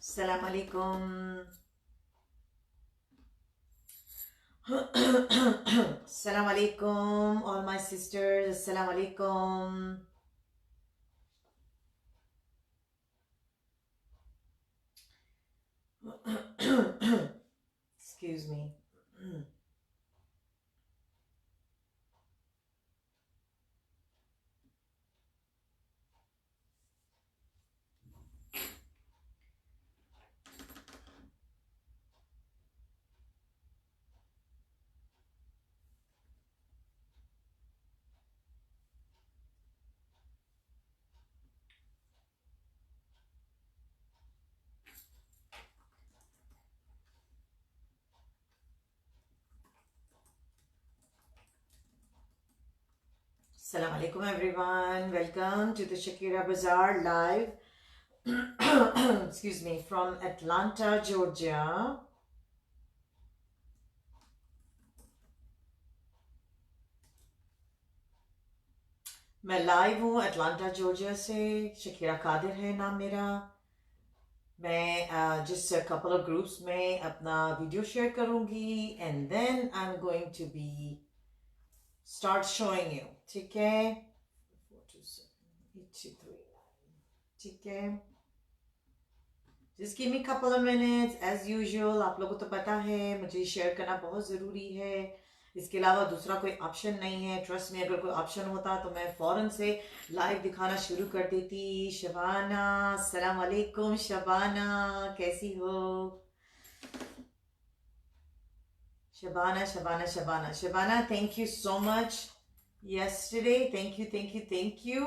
Assalamu alaikum. Assalamu alaikum, all my sisters. Assalamu alaikum. Excuse me. Assalamu alaikum, everyone. Welcome to the Shakira Bazaar live. Excuse me, from Atlanta, Georgia. मैं live हूँ Atlanta Georgia से. Shakira Qadir है नाम मेरा. मैं जिस couple of groups में अपना वीडियो शेयर करूँगी and then I am going to be start showing you. ठीक है, 427 ठीक है. Just give me couple of minutes. As usual आप लोगों को तो पता है मुझे शेयर करना बहुत ज़रूरी है. इसके अलावा दूसरा कोई ऑप्शन नहीं है. ट्रस्ट में अगर कोई ऑप्शन होता तो मैं फ़ौरन से लाइव दिखाना शुरू कर देती. शबाना, अस्सलाम वालेकुम. शबाना कैसी हो? Shabana Shabana Shabana Shabana, thank you so much yesterday. Thank you, thank you, thank you.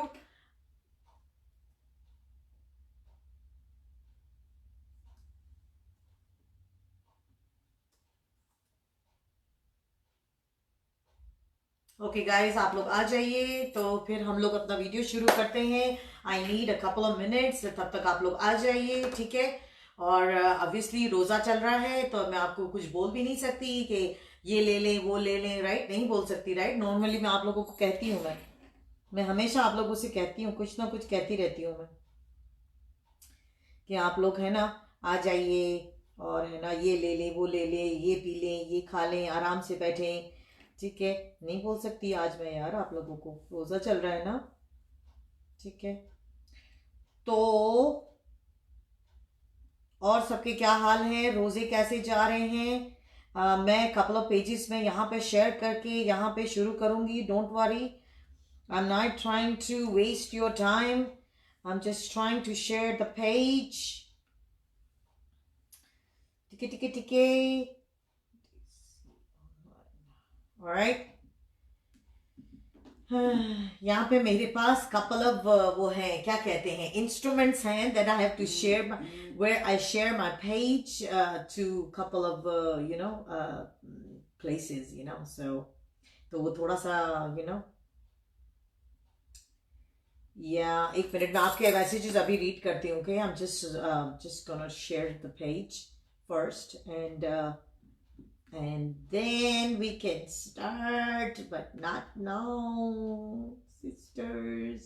Okay guys, आप लोग आ जाइए तो फिर हम लोग अपना वीडियो शुरू करते हैं. I need a couple of minutes. तब तक आप लोग आ जाइए, ठीक है. और ऑब्वियसली रोज़ा चल रहा है तो मैं आपको कुछ बोल भी नहीं सकती कि ये ले लें वो ले लें. राइट, नहीं बोल सकती. राइट, नॉर्मली मैं आप लोगों को कहती हूँ. मैं हमेशा आप लोगों से कहती हूँ, कुछ ना कुछ कहती रहती हूँ मैं, कि आप लोग है ना आ जाइए और है ना ये ले लें वो ले लें, ये पी लें, ये खा लें, आराम से बैठें. ठीक है, नहीं बोल सकती आज मैं यार. आप लोगों को रोज़ा चल रहा है ना. ठीक है, तो और सबके क्या हाल है, रोज़े कैसे जा रहे हैं? मैं कपल ऑफ पेजेस में यहाँ पे शेयर करके यहाँ पे शुरू करूँगी. Don't worry, I am not trying to waste your time. I am just trying to share the page. ठीक है ठीक है ठीक है. ऑलराइट, यहाँ पे मेरे पास कपल ऑफ वो हैं, क्या कहते हैं, इंस्ट्रूमेंट्स हैं that I have to share, where I share my page to couple of you know places, you know. So तो वो थोड़ा सा यू नो, या एक मिनट में आपके मैसेजेस अभी रीड करती हूँ. Okay, I am just gonna share the page first and then we can start, but not now, sisters.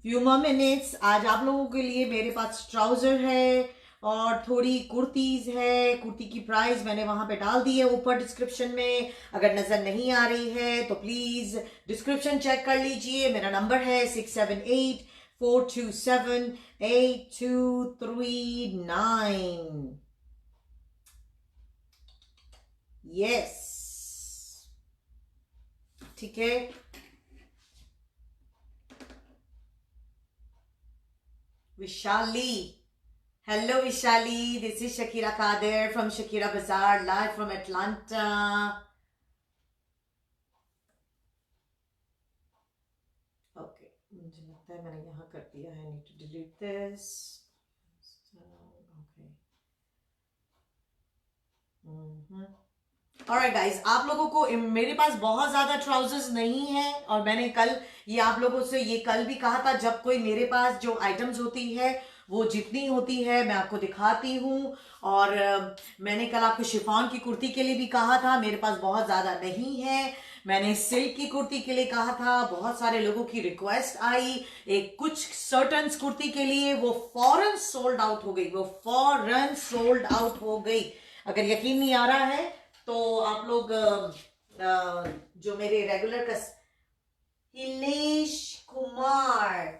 few more minutes. आज आप लोगों के लिए मेरे पास ट्राउजर है और थोड़ी कुर्तीज है. कुर्ती की प्राइस मैंने वहां पे डाल दी है ऊपर डिस्क्रिप्शन में. अगर नजर नहीं आ रही है तो प्लीज डिस्क्रिप्शन चेक कर लीजिए. मेरा नंबर है 678-427-8239. यस, ठीक है. Vishali, hello Vishali, this is Shakira Kadir from Shakira Bazaar live from Atlanta. Okay, मुझे लगता है मैंने यहाँ कर दिया है. I need to delete this. Okay. Alright guys, आप लोगों को, मेरे पास बहुत ज़्यादा ट्राउजर्स नहीं है और मैंने कल ये आप लोगों से ये कल भी कहा था, जब कोई मेरे पास जो आइटम्स होती है वो जितनी होती है मैं आपको दिखाती हूँ. और मैंने कल आपको शिफॉन की कुर्ती के लिए भी कहा था, मेरे पास बहुत ज़्यादा नहीं है. मैंने सिल्क की कुर्ती के लिए कहा था, बहुत सारे लोगों की रिक्वेस्ट आई एक कुछ सर्टन कुर्ती के लिए, वो फौरन सोल्ड आउट हो गई, वो फौरन सोल्ड आउट हो गई। अगर यकीन नहीं आ रहा है तो आप लोग जो मेरे रेगुलर कस Hilesh Kumar,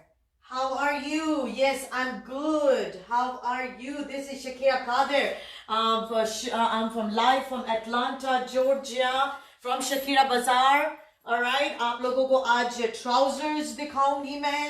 how are you? Yes, I'm good. How are you? This is Shakira Kadir. I'm from live from Atlanta, Georgia, from Shakira Bazaar. All right. आप लोगों को आज trousers दिखाऊंगी मैं,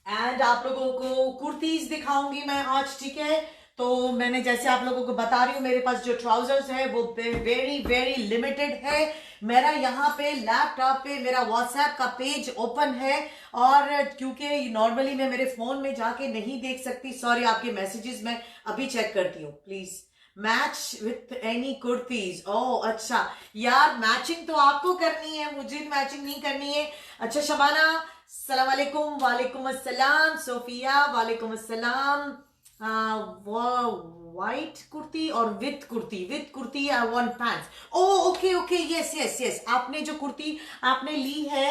एंड आप लोगों को कुर्तीज दिखाऊंगी मैं आज, ठीक है। तो मैंने जैसे आप लोगों को बता रही हूँ, मेरे पास जो ट्राउजर्स है वो वेरी वेरी लिमिटेड है। मेरा यहाँ पे लैपटॉप पे मेरा व्हाट्सएप का पेज ओपन है, और क्योंकि नॉर्मली मैं मेरे फोन में जाके नहीं देख सकती, सॉरी, आपके मैसेजेस मैं अभी चेक करती हूँ please. Match with any kurtis, oh अच्छा यार, मैचिंग तो आपको करनी है, मुझे मैचिंग नहीं करनी है। अच्छा शबाना, अस्सलाम वालेकुम। वालेकुम अस्सलाम। सोफिया, वालेकुम अस्सलाम। व्हाइट कुर्ती और with kurti I want pants. Oh okay okay, yes yes yes, आपने जो कुर्ती आपने ली है,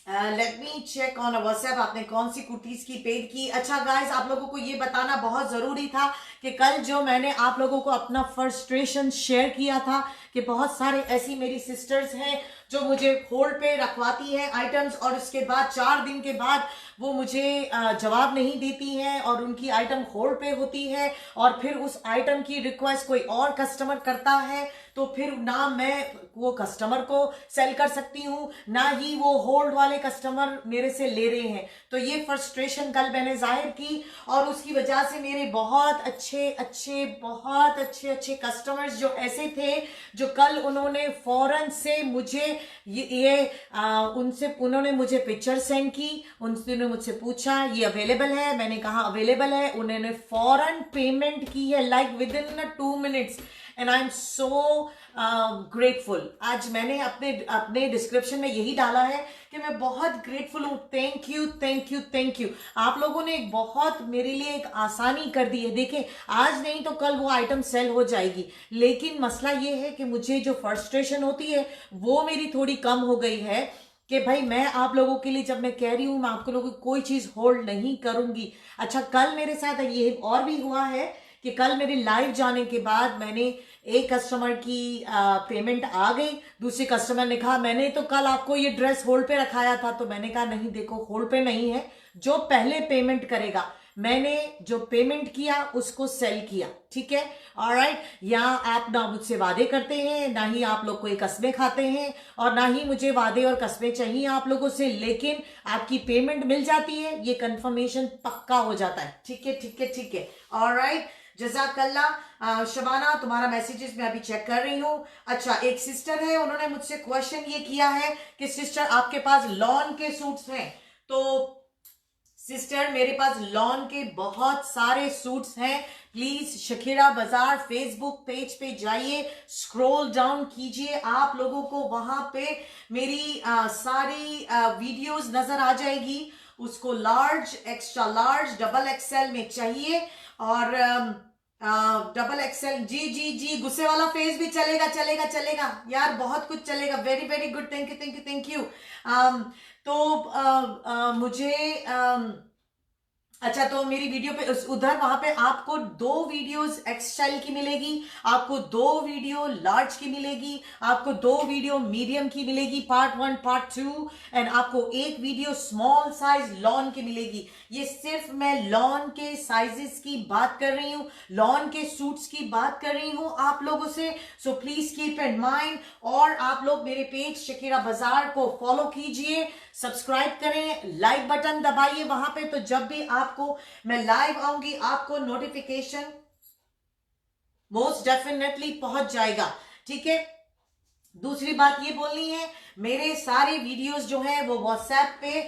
let me check on WhatsApp, आपने कौन सी कुर्तीज की पेड की। अच्छा गाइस, आप लोगों को ये बताना बहुत जरूरी था कि कल जो मैंने आप लोगों को अपना फ्रस्ट्रेशन शेयर किया था कि बहुत सारे ऐसी मेरी सिस्टर्स हैं जो मुझे होल्ड पे रखवाती है आइटम्स, और उसके बाद 4 दिन के बाद वो मुझे जवाब नहीं देती हैं और उनकी आइटम होल्ड पे होती है, और फिर उस आइटम की रिक्वेस्ट कोई और कस्टमर करता है, तो फिर ना मैं वो कस्टमर को सेल कर सकती हूँ, ना ही वो होल्ड वाले कस्टमर मेरे से ले रहे हैं। तो ये फ्रस्ट्रेशन कल मैंने जाहिर की, और उसकी वजह से मेरे बहुत अच्छे कस्टमर्स जो ऐसे थे जो कल उन्होंने फौरन से मुझे उन्होंने मुझे पिक्चर सेंड की, उन्होंने मुझसे पूछा ये अवेलेबल है, मैंने कहा अवेलेबल है, उन्होंने फौरन पेमेंट की है, like with in 2 minutes, and I am so grateful. आज मैंने अपने डिस्क्रिप्शन में यही डाला है कि मैं बहुत ग्रेटफुल हूँ। Thank you thank you thank you, आप लोगों ने एक बहुत मेरे लिए एक आसानी कर दी है। देखें, आज नहीं तो कल वो आइटम सेल हो जाएगी, लेकिन मसला ये है कि मुझे जो फ्रस्ट्रेशन होती है वो मेरी थोड़ी कम हो गई है कि भाई मैं आप लोगों के लिए, जब मैं कह रही हूँ मैं आपको लोगों की कोई चीज होल्ड नहीं करूंगी। अच्छा, कल मेरे साथ ये और भी हुआ है कि कल मेरे लाइव जाने के बाद मैंने एक कस्टमर की पेमेंट आ गई, दूसरे कस्टमर ने कहा मैंने तो कल आपको ये ड्रेस होल्ड पे रखाया था, तो मैंने कहा नहीं देखो, होल्ड पे नहीं है, जो पहले पेमेंट करेगा, मैंने जो पेमेंट किया उसको सेल किया, ठीक है। ऑलराइट, यहाँ आप ना मुझसे वादे करते हैं, ना ही आप लोग कोई कस्में खाते हैं, और ना ही मुझे वादे और कस्में चाहिए आप लोगों से, लेकिन आपकी पेमेंट मिल जाती है, ये कंफर्मेशन पक्का हो जाता है, ठीक है ठीक है ठीक है। ऑलराइट, जज़ाकल्लाह। शबाना, तुम्हारा मैसेजेस मैं अभी चेक कर रही हूँ। अच्छा, एक सिस्टर है, उन्होंने मुझसे क्वेश्चन ये किया है कि सिस्टर आपके पास लॉन के सूट्स हैं? तो सिस्टर, मेरे पास लॉन के बहुत सारे सूट्स हैं। प्लीज शकीरा बाजार फेसबुक पेज पे जाइए, स्क्रॉल डाउन कीजिए, आप लोगों को वहां पे मेरी सारी वीडियोस नजर आ जाएगी। उसको large, extra large, double XL में चाहिए, और डबल एक्सएल, जी जी जी, गुस्से वाला फेस भी चलेगा चलेगा चलेगा यार, बहुत कुछ चलेगा। Very very good, thank you thank you thank you. तो मुझे अच्छा, तो मेरी वीडियो पे उधर वहां पे आपको 2 वीडियोस एक्सएल की मिलेगी, आपको 2 वीडियो लार्ज की मिलेगी, आपको 2 वीडियो मीडियम की मिलेगी, पार्ट 1 पार्ट 2, एंड आपको 1 वीडियो स्मॉल साइज लॉन की मिलेगी। ये सिर्फ मैं लॉन के साइजेस की बात कर रही हूँ, लॉन के सूट्स की बात कर रही हूँ आप लोगों से। So please keep in mind, और आप लोग मेरे पेज शकीरा बाजार को फॉलो कीजिए, सब्सक्राइब करें, लाइक बटन दबाइए वहां पे, तो जब भी आपको मैं लाइव आऊंगी आपको नोटिफिकेशन मोस्ट डेफिनेटली पहुंच जाएगा, ठीक है। दूसरी बात ये बोलनी है, मेरे सारे वीडियोस जो हैं वो व्हाट्सएप पे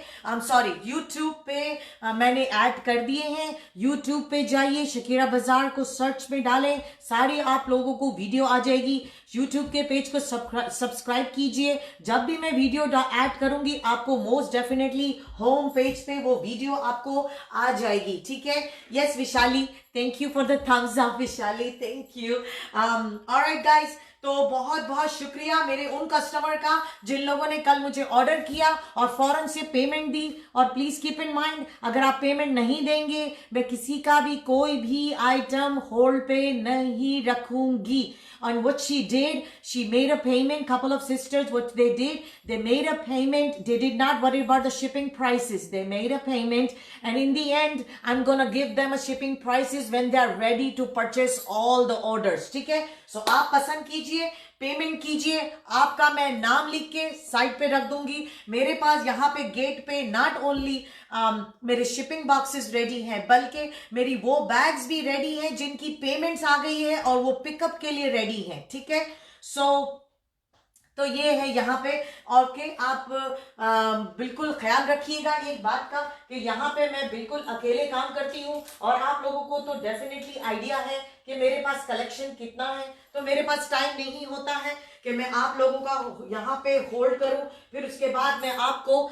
यूट्यूब पे मैंने ऐड कर दिए हैं। यूट्यूब पे जाइए, शकीरा बाजार को सर्च में डालें, सारे आप लोगों को वीडियो आ जाएगी। यूट्यूब के पेज को सब्सक्राइब कीजिए, जब भी मैं वीडियो ऐड करूंगी आपको मोस्ट डेफिनेटली होम पेज पे वो वीडियो आपको आ जाएगी, ठीक है। Yes Vishali, thank you for the thumbs up Vishali, thank you. Alright guys, तो बहुत बहुत शुक्रिया मेरे उन कस्टमर का जिन लोगों ने कल मुझे ऑर्डर किया और फौरन से पेमेंट दी। और प्लीज कीप इन माइंड, अगर आप पेमेंट नहीं देंगे मैं किसी का भी कोई भी आइटम होल्ड पे नहीं रखूंगी। And what she did, she made a payment. Couple of sisters, what they did, they made a payment. They did not worry about the shipping prices. They made a payment, and in the end, I'm gonna give them a shipping prices when they are ready to purchase all the orders. ठीक है? So आप पसंद कीजिए, payment कीजिए, आपका मैं नाम लिख के साइट पे रख दूंगी। मेरे पास यहाँ पे गेट पे नॉट ओनली मेरे शिपिंग बॉक्सेस रेडी हैं, बल्कि मेरी वो बैग्स भी रेडी हैं जिनकी पेमेंट्स आ गई है और वो पिकअप के लिए रेडी हैं। ठीक है? तो ये है यहाँ पे। और कि आप बिल्कुल ख्याल रखिएगा एक बात का कि यहाँ पे मैं बिल्कुल अकेले काम करती हूँ और आप लोगों को तो डेफिनेटली आइडिया है कि मेरे पास कलेक्शन कितना है। तो मेरे पास टाइम नहीं होता है कि मैं आप लोगों का यहाँ पे होल्ड करूँ, फिर उसके बाद मैं आपको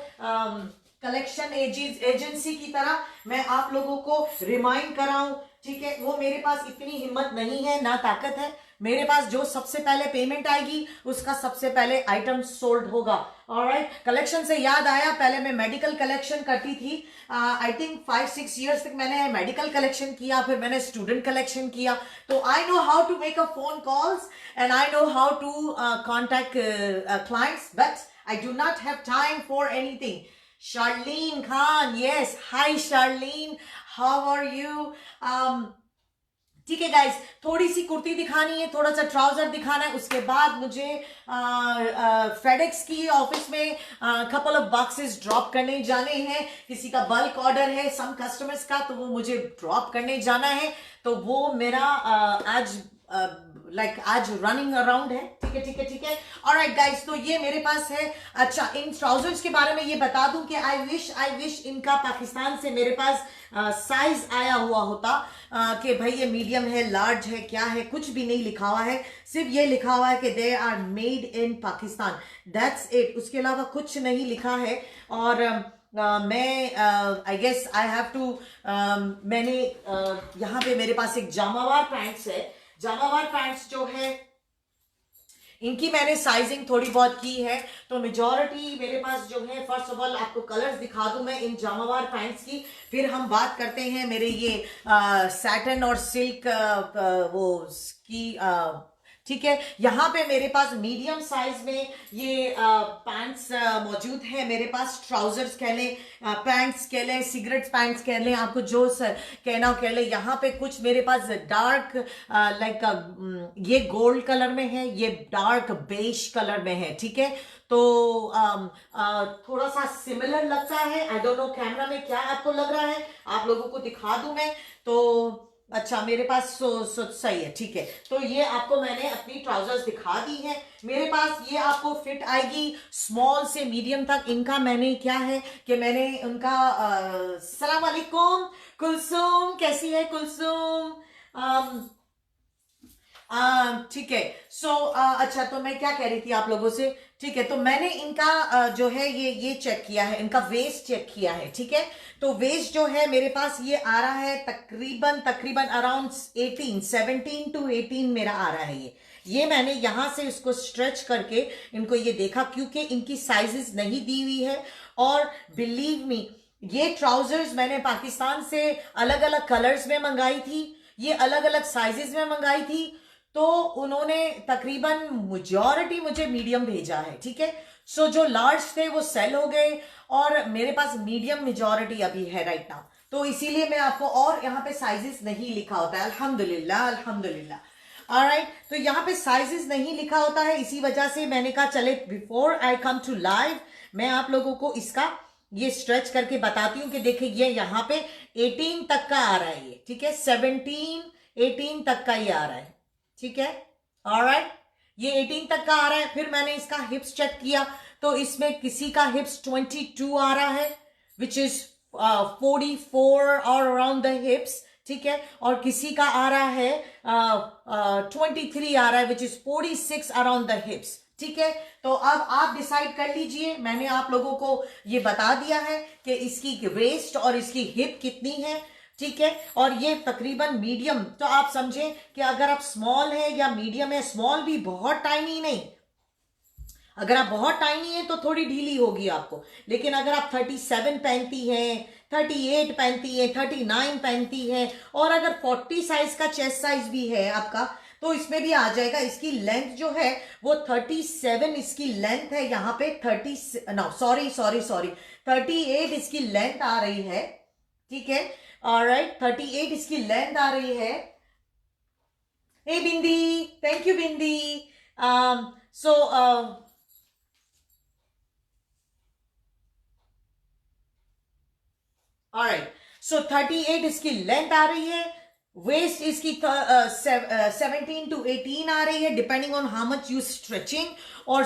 कलेक्शन एजेंसी की तरह मैं आप लोगों को रिमाइंड कराऊं। ठीक है? वो मेरे पास इतनी हिम्मत नहीं है, ना ताकत है। मेरे पास जो सबसे पहले पेमेंट आएगी उसका सबसे पहले आइटम सोल्ड होगा। ऑलराइट, कलेक्शन से याद आया, पहले मैं मेडिकल कलेक्शन करती थी। आई थिंक 5-6 इयर्स तक मैंने मेडिकल कलेक्शन किया, फिर मैंने स्टूडेंट कलेक्शन किया। तो I know how to make a phone calls and I know how to contact clients, but I do not have time for anything. Charlene Khan, yes, hi Charlene, how are you? ठीक है guys, थोड़ी सी कुर्ती दिखानी है, थोड़ा सा trouser दिखाना है, उसके बाद मुझे फेडेक्स की ऑफिस में कपल ऑफ बॉक्सेस ड्रॉप करने जाने हैं। किसी का बल्क ऑर्डर है सम कस्टमर्स का, तो वो मुझे ड्रॉप करने जाना है। तो वो मेरा आज आज रनिंग अराउंड है। ठीक है, ठीक है, ठीक है। ऑलराइट गाइस, तो ये मेरे पास है। अच्छा, इन ट्राउजर्स के बारे में ये बता दूं कि आई विश इनका पाकिस्तान से मेरे पास साइज आया हुआ होता कि भाई ये मीडियम है, लार्ज है, क्या है, कुछ भी नहीं लिखा हुआ है। सिर्फ ये लिखा हुआ है कि they are made in Pakistan, that's it. उसके अलावा कुछ नहीं लिखा है। और मैं I guess I have to मैंने यहाँ पे मेरे पास एक जामावार पैंट्स है। जामावार पैंट्स जो है इनकी मैंने साइजिंग थोड़ी बहुत की है। तो मेजॉरिटी मेरे पास जो है, फर्स्ट ऑफ ऑल आपको कलर्स दिखा दूं मैं इन जामावार पैंट्स की, फिर हम बात करते हैं मेरे ये सैटन और सिल्क वो की। ठीक है, यहाँ पे मेरे पास मीडियम साइज में ये पैंट्स मौजूद है। मेरे पास ट्राउजर्स कह लें, पैंट्स कह लें, सिगरेट पैंट्स कह लें, आपको जो कहना हो कह लें। यहाँ पे कुछ मेरे पास डार्क ये गोल्ड कलर में है, ये डार्क बेज कलर में है। ठीक है, तो थोड़ा सा सिमिलर लगता है। आई डोंट नो कैमरा में क्या आपको लग रहा है, आप लोगों को दिखा दूं मैं तो। अच्छा, मेरे पास सही है। ठीक है, तो ये आपको मैंने अपनी ट्राउजर्स दिखा दी है। मेरे पास ये आपको फिट आएगी स्मॉल से मीडियम तक। इनका मैंने क्या है कि मैंने उनका सलाम वालेकुम कुलसुम, कैसी है कुलसुम? ठीक है। अच्छा, तो मैं क्या कह रही थी आप लोगों से? ठीक है, तो मैंने इनका जो है ये चेक किया है, इनका वेस्ट चेक किया है। ठीक है, तो वेस्ट जो है मेरे पास ये आ रहा है तकरीबन अराउंड 17 to 18 मेरा आ रहा है। ये मैंने यहां से इसको स्ट्रेच करके इनको ये देखा, क्योंकि इनकी साइजेस नहीं दी हुई है। और बिलीव मी, ये ट्राउजर्स मैंने पाकिस्तान से अलग अलग कलर्स में मंगाई थी, ये अलग अलग साइजेस में मंगाई थी। तो उन्होंने तकरीबन मेजॉरिटी मुझे मीडियम भेजा है। ठीक है, सो जो लार्ज थे वो सेल हो गए और मेरे पास मीडियम मेजॉरिटी अभी है राइट नाउ। तो इसीलिए मैं आपको, और यहाँ पे साइजेस नहीं लिखा होता है, अल्हम्दुलिल्लाह अल्हम्दुलिल्लाह। ऑलराइट, तो यहाँ पे साइजेस नहीं लिखा होता है, इसी वजह से मैंने कहा चले before I come to live मैं आप लोगों को इसका ये स्ट्रेच करके बताती हूँ कि देखिए ये यहाँ पे 18 तक का आ रहा है ये। ठीक है, 17-18 तक का ये आ रहा है। ठीक है, ऑलराइट, ये 18 तक का आ रहा है। फिर मैंने इसका हिप्स चेक किया तो इसमें किसी का हिप्स 22 आ रहा है, विच इज 44 और अराउंड द हिप्स। ठीक है, और किसी का आ रहा है 23 आ रहा है, विच इज 46 अराउंड द हिप्स। ठीक है, तो अब आप डिसाइड कर लीजिए। मैंने आप लोगों को ये बता दिया है कि इसकी वेस्ट और इसकी हिप कितनी है। ठीक है। और ये तकरीबन मीडियम, तो आप समझें कि अगर आप स्मॉल है या मीडियम है, स्मॉल भी बहुत टाइनी नहीं, अगर आप बहुत टाइनी है तो थोड़ी ढीली होगी आपको, लेकिन अगर आप 37 पहनती हैं, 38 पहनती है, 39 पहनती है, और अगर 40 साइज का चेस्ट साइज भी है आपका, तो इसमें भी आ जाएगा। इसकी लेंथ जो है वो 37 इसकी लेंथ है यहाँ पे, 30 नो सॉरी सॉरी सॉरी 38 इसकी लेंथ आ रही है, ठीक है। ऑलराइट, 38 इसकी लेंथ आ रही है। Hey Bindi, thank you Bindi. So alright, so 38 इसकी लेंथ आ रही है, वेस्ट इसकी 17 to 18 आ रही है, depending on how much you stretching. और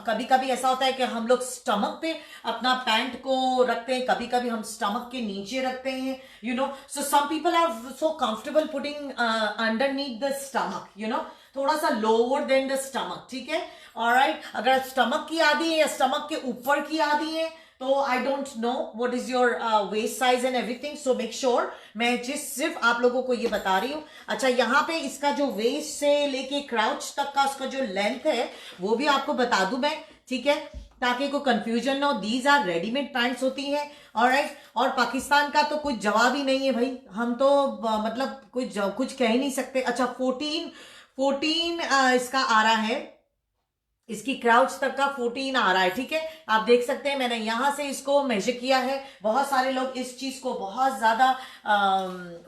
कभी कभी ऐसा होता है कि हम लोग स्टमक पे अपना पैंट को रखते हैं, कभी कभी हम स्टमक के नीचे रखते हैं, you know. So some people are so comfortable putting underneath the stomach, you know, थोड़ा सा लोअर देन द स्टमक, ठीक है। ऑलराइट, अगर स्टमक की आदि है या स्टमक के ऊपर की आदि है, तो I don't know what is your waste size and everything, so make sure. मैं सिर्फ आप लोगों को ये बता रही हूँ। अच्छा, यहाँ पे इसका जो वेस्ट से लेके क्राउच तक का उसका जो लेंथ है वो भी आपको बता दूं मैं, ठीक है, ताकि कोई कंफ्यूजन ना हो। दीज आर रेडीमेड पैंट्स होती हैं, ऑलराइट। और पाकिस्तान का तो कुछ जवाब ही नहीं है भाई, हम तो मतलब कुछ कह ही नहीं सकते। अच्छा, 14 इसका आ रहा है, इसकी क्राउच तक का 14 आ रहा है, ठीक है। आप देख सकते हैं मैंने यहां से इसको मेजर किया है। बहुत सारे लोग इस चीज को बहुत ज्यादा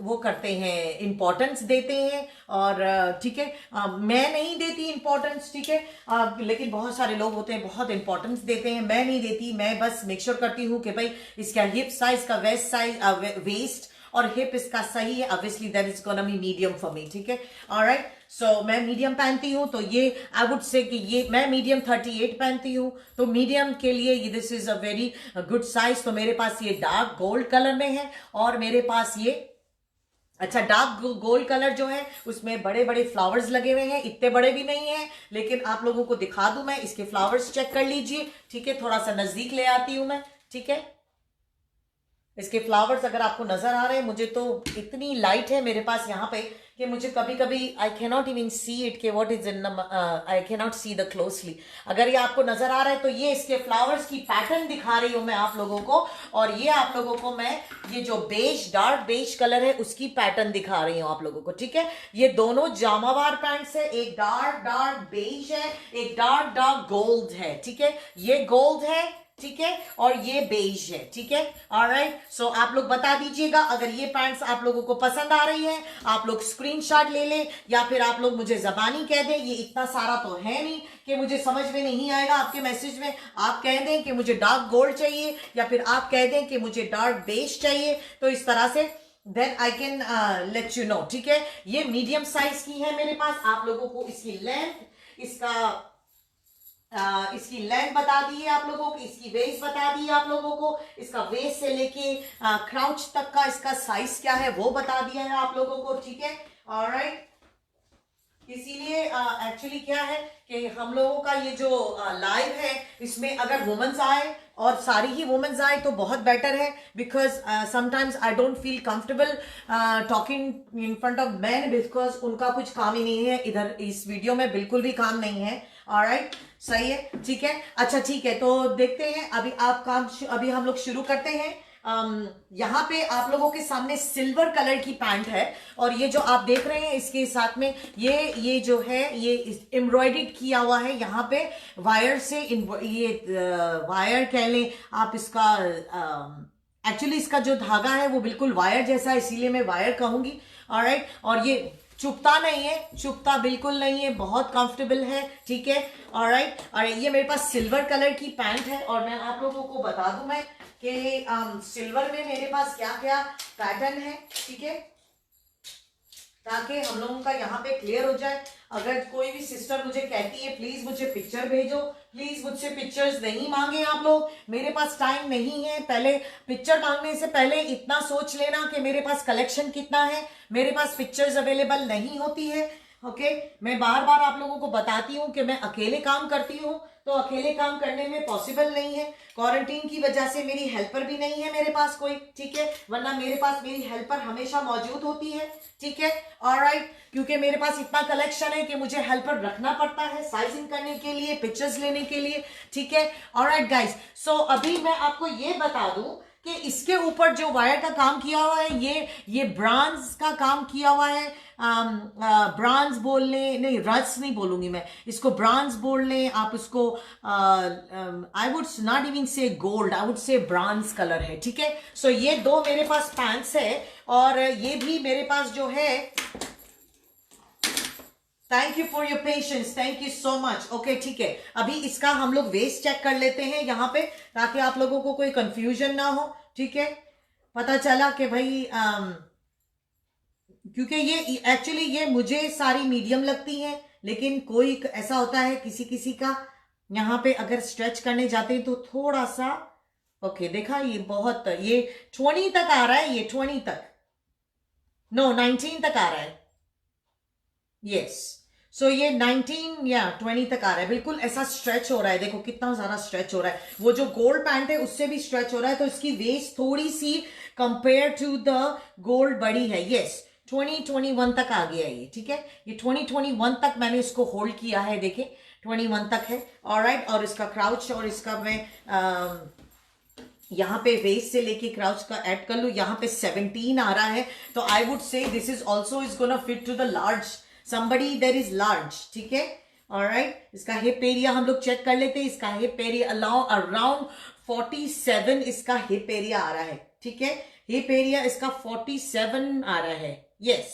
वो करते हैं, इंपॉर्टेंस देते हैं, और ठीक है, मैं नहीं देती इंपॉर्टेंस, ठीक है, लेकिन बहुत सारे लोग होते हैं बहुत इंपॉर्टेंस देते हैं, मैं नहीं देती। मैं बस मेक श्योर करती हूँ कि भाई इसका हिप साइज का वेस्ट साइज वेस्ट और हिप इसका सही है। Obviously that is gonna be medium for me, ठीक है। ऑलराइट, सो मैं मीडियम पहनती हूं, तो ये आई वुड से कि ये मैं मीडियम 38 पहनती हूं, तो मीडियम के लिए this is a very good size. तो मेरे पास ये डार्क गोल्ड कलर में है, और मेरे पास ये अच्छा डार्क गोल्ड कलर जो है उसमें बड़े बड़े फ्लावर्स लगे हुए हैं, इतने बड़े भी नहीं है, लेकिन आप लोगों को दिखा दूं मैं, इसके फ्लावर्स चेक कर लीजिए, ठीक है। थोड़ा सा नजदीक ले आती हूं मैं, ठीक है। इसके फ्लावर्स अगर आपको नजर आ रहे हैं, मुझे तो इतनी लाइट है मेरे पास यहाँ पे कि मुझे कभी कभी I can not even see it के what is in, I can not see the closely. अगर ये आपको नजर आ रहा है तो ये इसके फ्लावर्स की पैटर्न दिखा रही हूं मैं आप लोगों को, और ये आप लोगों को मैं ये जो बेज डार्क बेज कलर है उसकी पैटर्न दिखा रही हूं आप लोगों को, ठीक है। ये दोनों जामावार पैंट्स है, एक डार्क डार्क बेज है, एक डार्क डार्क गोल्ड है, ठीक है। ये गोल्ड है, ठीक है, और ये बेज है, ठीक है। ऑलराइट, सो आप लोग बता दीजिएगा अगर ये पैंट्स आप लोगों को पसंद आ रही है, आप लोग स्क्रीनशॉट ले लें, या फिर आप लोग मुझे जबानी कह दें। ये इतना सारा तो है नहीं कि मुझे समझ में नहीं आएगा आपके मैसेज में। आप कह दें कि मुझे डार्क गोल्ड चाहिए, या फिर आप कह दें कि मुझे डार्क बेज चाहिए, तो इस तरह से then I can let you know, ठीक है। ये मीडियम साइज की है मेरे पास। आप लोगों को इसकी लेंथ, इसकी लेंथ बता दी है आप लोगों को, इसकी वेस्ट बता दी है आप लोगों को, इसका वेस्ट से लेके क्राउच तक का इसका साइज क्या है वो बता दिया है आप लोगों को, ठीक है। ऑलराइट, इसीलिए एक्चुअली क्या है कि हम लोगों का ये जो लाइव है इसमें अगर वुमेन्स आए और सारी ही वुमेन्स आए तो बहुत बेटर है, because sometimes I don't feel comfortable talking in front of man, because उनका कुछ काम ही नहीं है इधर, इस वीडियो में बिल्कुल भी काम नहीं है। ऑलराइट, सही है, ठीक है। अच्छा ठीक है, तो देखते हैं अभी हम लोग शुरू करते हैं। यहाँ पे आप लोगों के सामने सिल्वर कलर की पैंट है, और ये जो आप देख रहे हैं इसके साथ में ये जो है ये एम्ब्रॉयडर्ड किया हुआ है यहाँ पे वायर से, ये वायर कह लें आप इसका, एक्चुअली इसका जो धागा है वो बिल्कुल वायर जैसा है, इसीलिए मैं वायर कहूंगी। ऑलराइट, और ये चुभता नहीं है, चुभता बिल्कुल नहीं है, बहुत कंफर्टेबल है, ठीक है। ऑलराइट, और ये मेरे पास सिल्वर कलर की पैंट है, और मैं आप लोगों को बता दूं मैं कि सिल्वर में मेरे पास क्या क्या पैटर्न है, ठीक है, ताकि हम लोगों का यहाँ पे क्लियर हो जाए। अगर कोई भी सिस्टर मुझे कहती है प्लीज मुझे पिक्चर भेजो, प्लीज मुझसे पिक्चर्स नहीं मांगे आप लोग, मेरे पास टाइम नहीं है। पहले पिक्चर मांगने से पहले इतना सोच लेना कि मेरे पास कलेक्शन कितना है। मेरे पास पिक्चर्स अवेलेबल नहीं होती है, ओके मैं बार बार आप लोगों को बताती हूँ कि मैं अकेले काम करती हूँ, तो अकेले काम करने में पॉसिबल नहीं है। क्वारंटीन की वजह से मेरी हेल्पर भी नहीं है मेरे पास कोई, ठीक है, वरना मेरे पास मेरी हेल्पर हमेशा मौजूद होती है, ठीक है। ऑलराइट, क्योंकि मेरे पास इतना कलेक्शन है कि मुझे हेल्पर रखना पड़ता है साइजिंग करने के लिए, पिक्चर्स लेने के लिए, ठीक है। ऑलराइट गाइस, सो अभी मैं आपको ये बता दूं कि इसके ऊपर जो वायर का काम किया हुआ है, ये ब्रांज का काम किया हुआ है। ब्रांज बोल लें, नहीं रस नहीं बोलूंगी मैं इसको, ब्रांज बोल लें आप उसको। आई वुड नॉट इवन से गोल्ड, आई वुड से ब्रांज कलर है, ठीक है। सो ये दो मेरे पास पैंट्स है, और ये भी मेरे पास जो है, thank you for your patience, thank you so much. Okay ठीक है, अभी इसका हम लोग वेस्ट चेक कर लेते हैं यहाँ पे, ताकि आप लोगों को कोई कंफ्यूजन ना हो, ठीक है। पता चला कि भाई क्योंकि ये एक्चुअली ये मुझे सारी मीडियम लगती हैं, लेकिन कोई ऐसा होता है किसी किसी का यहाँ पे अगर स्ट्रेच करने जाते हैं तो थोड़ा सा, ओके देखा, ये बहुत, ये 20 तक आ रहा है, ये 20 तक, नो 19 तक आ रहा है, यस। सो ये 19 या 20 तक आ रहा है, बिल्कुल ऐसा स्ट्रेच हो रहा है, देखो कितना सारा स्ट्रेच हो रहा है। वो जो गोल्ड पैंट है उससे भी स्ट्रेच हो रहा है, तो इसकी वेस्ट थोड़ी सी कंपेयर टू द गोल्ड बड़ी है, यस। 2021 तक आ गया ये, ठीक है, ये 2021 तक मैंने इसको होल्ड किया है, देखे 21 तक है। ऑलराइट, और इसका क्राउच, और इसका मैं यहाँ पे वेस्ट से लेके क्राउच का ऐड कर लू, यहाँ पे 17 आ रहा है, तो I would say this is also is gonna fit to the large somebody there is large, ठीक है। ऑलराइट, इसका हिप एरिया हम लोग चेक कर लेते हैं, इसका हिप एरिया अराउंड 47 इसका हिप एरिया आ रहा है, ठीक है। हिप एरिया इसका 47 आ रहा है, yes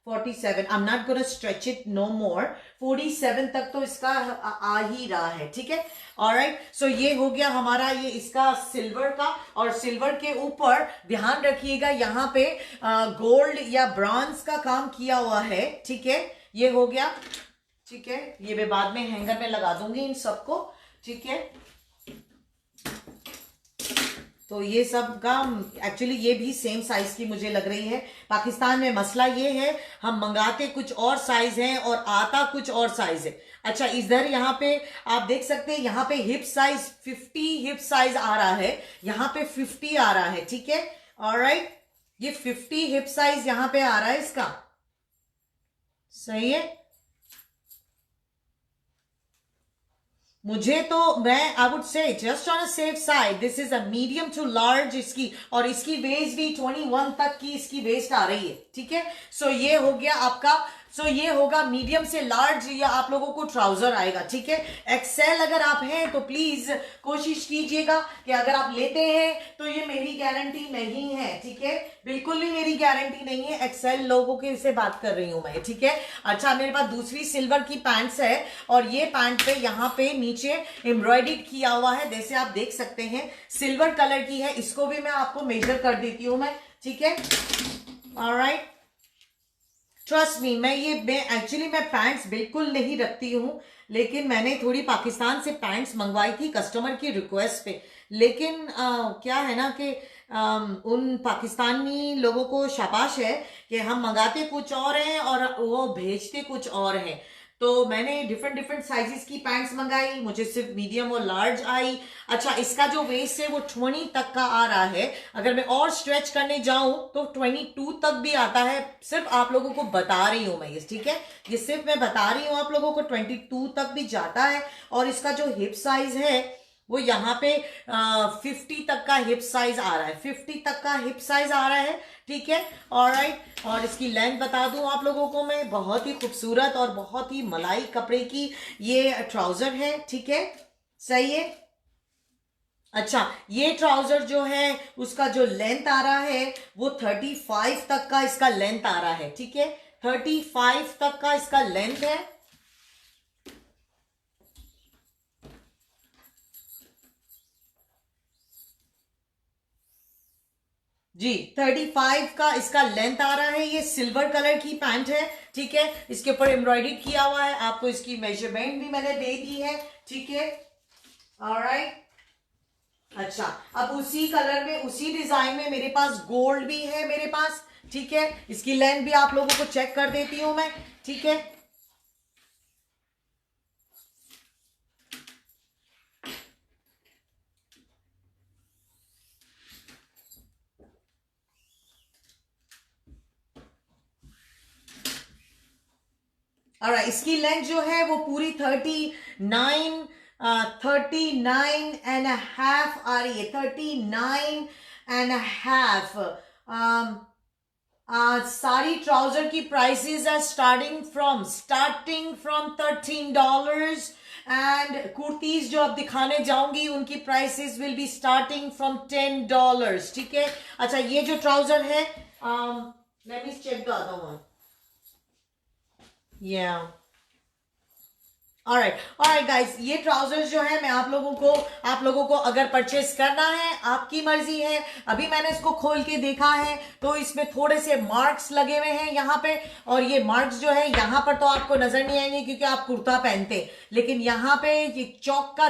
47, I am not gonna stretch it no more, 47 तक तो इसका आ ही रहा है, ठीक है। ऑलराइट, सो ये हो गया हमारा ये इसका सिल्वर का, और सिल्वर के ऊपर ध्यान रखिएगा यहाँ पे गोल्ड या ब्रॉन्ज का काम किया हुआ है, ठीक है। ये हो गया, ठीक है, ये मैं बाद में हैंगर में लगा दूंगी इन सबको, ठीक है। तो ये सब का एक्चुअली ये भी सेम साइज की मुझे लग रही है। पाकिस्तान में मसला ये है, हम मंगाते कुछ और साइज है और आता कुछ और साइज है। अच्छा, इधर यहाँ पे आप देख सकते हैं, यहाँ पे हिप साइज 50 हिप साइज आ रहा है, यहाँ पे 50 आ रहा है, ठीक है। ऑलराइट, ये 50 हिप साइज यहाँ पे आ रहा है इसका, सही है। मुझे तो मैं I would say just on a safe side, this is a medium to large इसकी, और इसकी वेस्ट भी 21 तक की इसकी वेस्ट आ रही है, ठीक है। सो ये हो गया आपका, सो ये होगा मीडियम से लार्ज, या आप लोगों को ट्राउजर आएगा, ठीक है। एक्सेल अगर आप हैं तो प्लीज कोशिश कीजिएगा कि अगर आप लेते हैं तो ये मेरी गारंटी नहीं है, ठीक है, बिल्कुल भी मेरी गारंटी नहीं है, एक्सेल लोगों के से बात कर रही हूं मैं, ठीक है। अच्छा, मेरे पास दूसरी सिल्वर की पैंट्स है, और ये पैंट पे यहाँ पे नीचे एम्ब्रॉयडर्ड किया हुआ है, जैसे आप देख सकते हैं, सिल्वर कलर की है, इसको भी मैं आपको मेजर कर देती हूं मैं, ठीक है। ऑलराइट, ट्रस्ट मी, मैं एक्चुअली मैं पैंट्स बिल्कुल नहीं रखती हूँ, लेकिन मैंने थोड़ी पाकिस्तान से पैंट्स मंगवाई थी कस्टमर की रिक्वेस्ट पे, लेकिन क्या है ना कि उन पाकिस्तानी लोगों को शाबाश है कि हम मंगाते कुछ और हैं और वो भेजते कुछ और हैं। तो मैंने डिफरेंट साइजेस की पैंट्स मंगाई, मुझे सिर्फ मीडियम और लार्ज आई। अच्छा, इसका जो वेस्ट है वो 20 तक का आ रहा है, अगर मैं और स्ट्रेच करने जाऊं तो 22 तक भी आता है, सिर्फ आप लोगों को बता रही हूं मैं ये, ठीक है, ये सिर्फ मैं बता रही हूं आप लोगों को, 22 तक भी जाता है। और इसका जो हिप साइज है वो यहाँ पे 50 तक का हिप साइज आ रहा है, 50 तक का हिप साइज आ रहा है, ठीक है। ऑलराइट, और इसकी लेंथ बता दूं आप लोगों को मैं, बहुत ही खूबसूरत और बहुत ही मलाई कपड़े की ये ट्राउजर है, ठीक है, सही है। अच्छा, ये ट्राउजर जो है उसका जो लेंथ आ रहा है वो 35 तक का इसका लेंथ आ रहा है, ठीक है, 35 तक का इसका लेंथ है। जी, 35 का इसका लेंथ आ रहा है, ये सिल्वर कलर की पैंट है, ठीक है, इसके ऊपर एम्ब्रॉयडरी किया हुआ है, आपको इसकी मेजरमेंट भी मैंने दे दी है, ठीक है। ऑलराइट, अच्छा, अब उसी कलर में उसी डिजाइन में मेरे पास गोल्ड भी है मेरे पास, ठीक है, इसकी लेंथ भी आप लोगों को चेक कर देती हूं मैं, ठीक है। और इसकी लेंथ जो है वो पूरी 39.5 आ रही है, 39.5। सारी ट्राउजर की prices are starting from $13 and kurtis जो अब दिखाने जाऊंगी उनकी prices will be starting from $10। ठीक है। अच्छा, ये जो ट्राउजर है, let me check the other one. या ऑलराइट गाइस, ये ट्राउजर्स जो है मैं आप लोगों को अगर परचेस करना है, आपकी मर्जी है। अभी मैंने इसको खोल के देखा है तो इसमें थोड़े से मार्क्स लगे हुए हैं यहाँ पे, और ये मार्क्स जो है यहाँ पर तो आपको नजर नहीं आएंगे क्योंकि आप कुर्ता पहनते, लेकिन यहाँ पे ये चौक का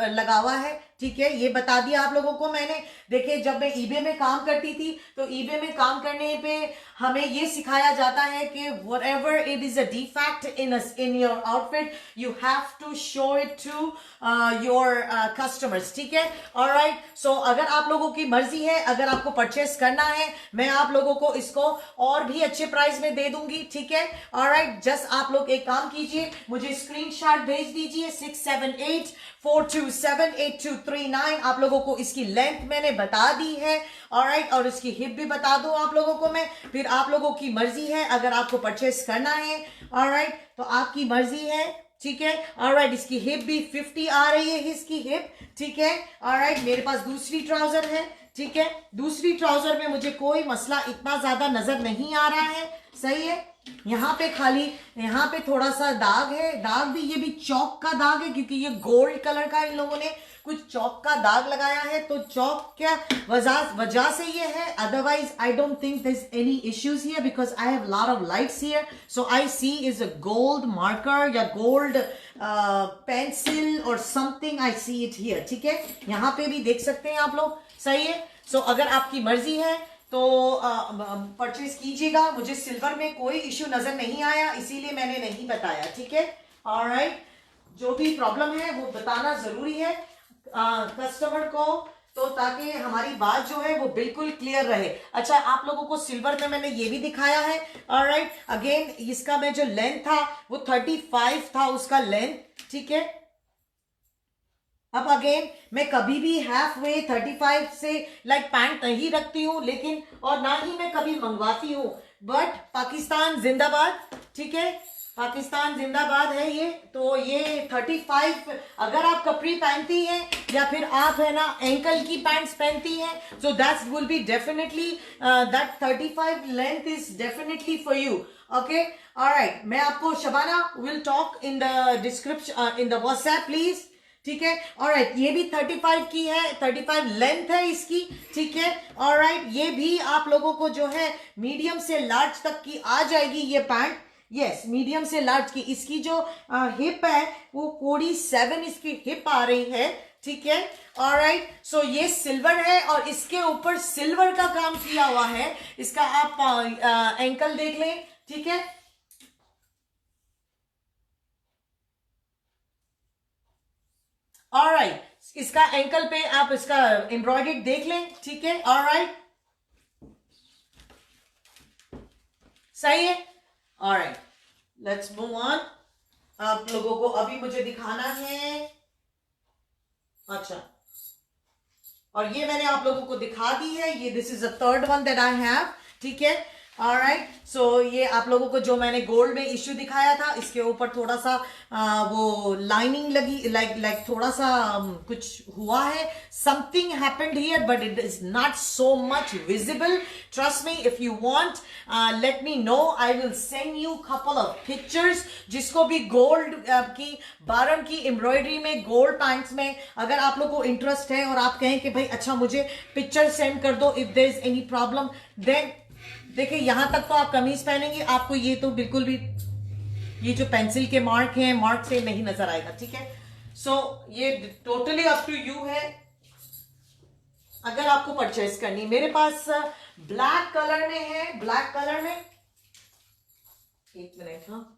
लगा हुआ है। ठीक है, ये बता दिया आप लोगों को मैंने। देखिए, जब मैं ईबे में काम करती थी तो ईबे में काम करने पे हमें ये सिखाया जाता है कि whatever it is a defect in your outfit, you have to show it to your customers। ठीक है, alright। so अगर आप लोगों की मर्जी है, अगर आपको परचेस करना है, मैं आप लोगों को इसको और भी अच्छे प्राइस में दे दूंगी। ठीक है, alright। जस्ट आप लोग एक काम कीजिए, मुझे स्क्रीनशॉट भेज दीजिए 678-427-8239। आप लोगों को इसकी लेंथ मैंने बता दी है, ऑलराइट, और इसकी हिप भी बता दूं आप लोगों को मैं। फिर आप लोगों की मर्जी है, अगर आपको परचेस करना है, ऑलराइट, तो आपकी मर्जी है। ठीक है, ऑलराइट। इसकी हिप भी 50 आ रही है, इसकी हिप। ठीक है, ऑलराइट। मेरे पास दूसरी ट्राउजर है। ठीक है, दूसरी ट्राउजर में मुझे कोई मसला इतना ज्यादा नजर नहीं आ रहा है। सही है, यहाँ पे खाली यहाँ पे थोड़ा सा दाग है, दाग भी ये भी चौक का दाग है क्योंकि ये गोल्ड कलर का इन लोगों ने कुछ चौक का दाग लगाया है, तो चौक क्या वजह से ये है। Otherwise I don't think there is any issues here because I have lot of lights here, so I see is a gold marker या गोल्ड पेंसिल और something, I see it here. ठीक है, यहाँ पे भी देख सकते हैं आप लोग। सही है, सो अगर आपकी मर्जी है तो परचेज कीजिएगा। मुझे सिल्वर में कोई इश्यू नजर नहीं आया, इसीलिए मैंने नहीं बताया। ठीक है, ऑलराइट। जो भी प्रॉब्लम है वो बताना जरूरी है कस्टमर को, तो ताकि हमारी बात जो है वो बिल्कुल क्लियर रहे। अच्छा, आप लोगों को सिल्वर में मैंने ये भी दिखाया है, ऑलराइट। अगेन इसका मैं जो लेंथ था वो 35 था उसका लेंथ। ठीक है, अब अगेन मैं कभी भी हाफ वे 35 से लाइक पैंट नहीं रखती हूँ, लेकिन और ना ही मैं कभी मंगवाती हूँ, बट पाकिस्तान जिंदाबाद। ठीक है, पाकिस्तान जिंदाबाद है ये। तो ये 35 अगर आप कपड़ी पहनती हैं या फिर आप है ना एंकल की पैंट्स पहनती हैं, so that will be definitely that 35 length is definitely for you. Okay, alright. मैं आपको Shabana will talk in the description in the WhatsApp please. ठीक है, ऑलराइट। ये भी 35 की है, 35 लेंथ है इसकी। ठीक है, ऑलराइट। ये भी आप लोगों को जो है मीडियम से लार्ज तक की आ जाएगी ये पैंट। यस, मीडियम से लार्ज की। इसकी जो हिप है वो 47 इसकी हिप आ रही है। ठीक है, ऑलराइट। सो ये सिल्वर है और इसके ऊपर सिल्वर का काम किया हुआ है। इसका आप एंकल देख लें। ठीक है, ऑलराइट। इसका एंकल पे आप इसका एम्ब्रॉयडरी देख लें। ठीक है, ऑलराइट, सही है, ऑलराइट। Let's move on. आप लोगों को अभी मुझे दिखाना है, अच्छा, और ये मैंने आप लोगों को दिखा दी है। ये this is the third one that I have. ठीक है, ऑलराइट। सो ये आप लोगों को जो मैंने गोल्ड में इश्यू दिखाया था, इसके ऊपर थोड़ा सा वो लाइनिंग लगी, लाइक थोड़ा सा कुछ हुआ है। Something happened here but it is not so much visible. Trust me, if you want let me know, I will send you couple of pictures. जिसको भी गोल्ड की बारम की एम्ब्रॉयडरी में, गोल्ड पैंट्स में अगर आप लोग को इंटरेस्ट है और आप कहें कि भाई अच्छा मुझे पिक्चर सेंड कर दो, if there is any problem, then देखिए यहां तक तो आप कमीज पहनेंगे, आपको ये तो बिल्कुल भी ये जो पेंसिल के मार्क हैं, मार्क से नहीं नजर आएगा। ठीक है, सो ये टोटली अप टू यू है अगर आपको परचेज करनी। मेरे पास ब्लैक कलर में है, ब्लैक कलर में, एक मिनट, हाँ,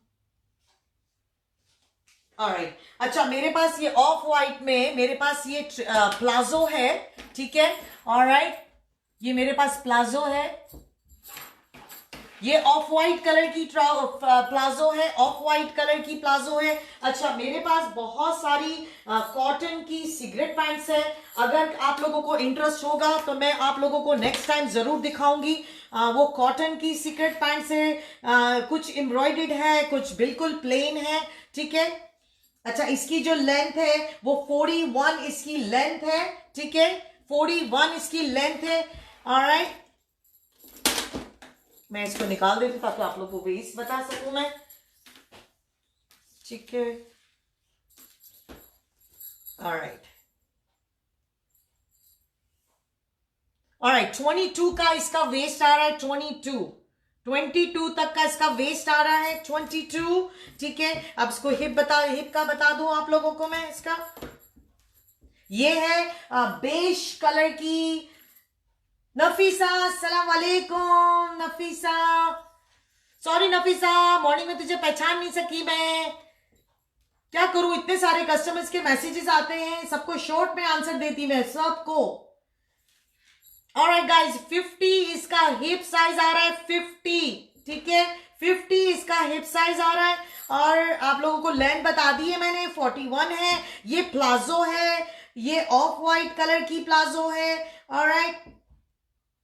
ऑलराइट। अच्छा, मेरे पास ये ऑफ व्हाइट में मेरे पास ये प्लाजो है। ठीक है, ऑलराइट, ये मेरे पास प्लाजो है। ये ऑफ वाइट कलर की प्लाजो है, ऑफ वाइट कलर की प्लाजो है। अच्छा, मेरे पास बहुत सारी कॉटन की सिगरेट पैंट्स है। अगर आप लोगों को इंटरेस्ट होगा तो मैं आप लोगों को नेक्स्ट टाइम जरूर दिखाऊंगी। वो कॉटन की सिगरेट पैंट्स है, कुछ एम्ब्रॉयडर्ड है, कुछ बिल्कुल प्लेन है, ठीक है। अच्छा, इसकी जो लेंथ है वो 41 इसकी लेंथ है, ठीक है, 41 इसकी लेंथ है। ऑलराइट, मैं इसको निकाल देती हूँ ताकि आप लोगों को वेस्ट बता सकूं मैं, ठीक है। ऑलराइट, ऑलराइट, 22 का इसका वेस्ट आ रहा है, 22 तक का इसका वेस्ट आ रहा है, 22, ठीक है। अब इसको हिप का बता दूं आप लोगों को मैं इसका। ये है बेज कलर की। नफीसा, अस्सलाम वालेकुम नफीसा। सॉरी नफीसा, मॉर्निंग में तुझे पहचान नहीं सकी मैं, क्या करूं, इतने सारे कस्टमर्स के मैसेजेस आते हैं, सबको शॉर्ट में आंसर देती मैं सबको। ऑलराइट गाइस, 50 इसका हिप साइज आ रहा है, 50, ठीक है, 50 इसका हिप साइज आ रहा है। और आप लोगों को लेंथ बता दी है मैंने, 41 है। ये प्लाजो है, ये ऑफ वाइट कलर की प्लाजो है। ऑलराइट,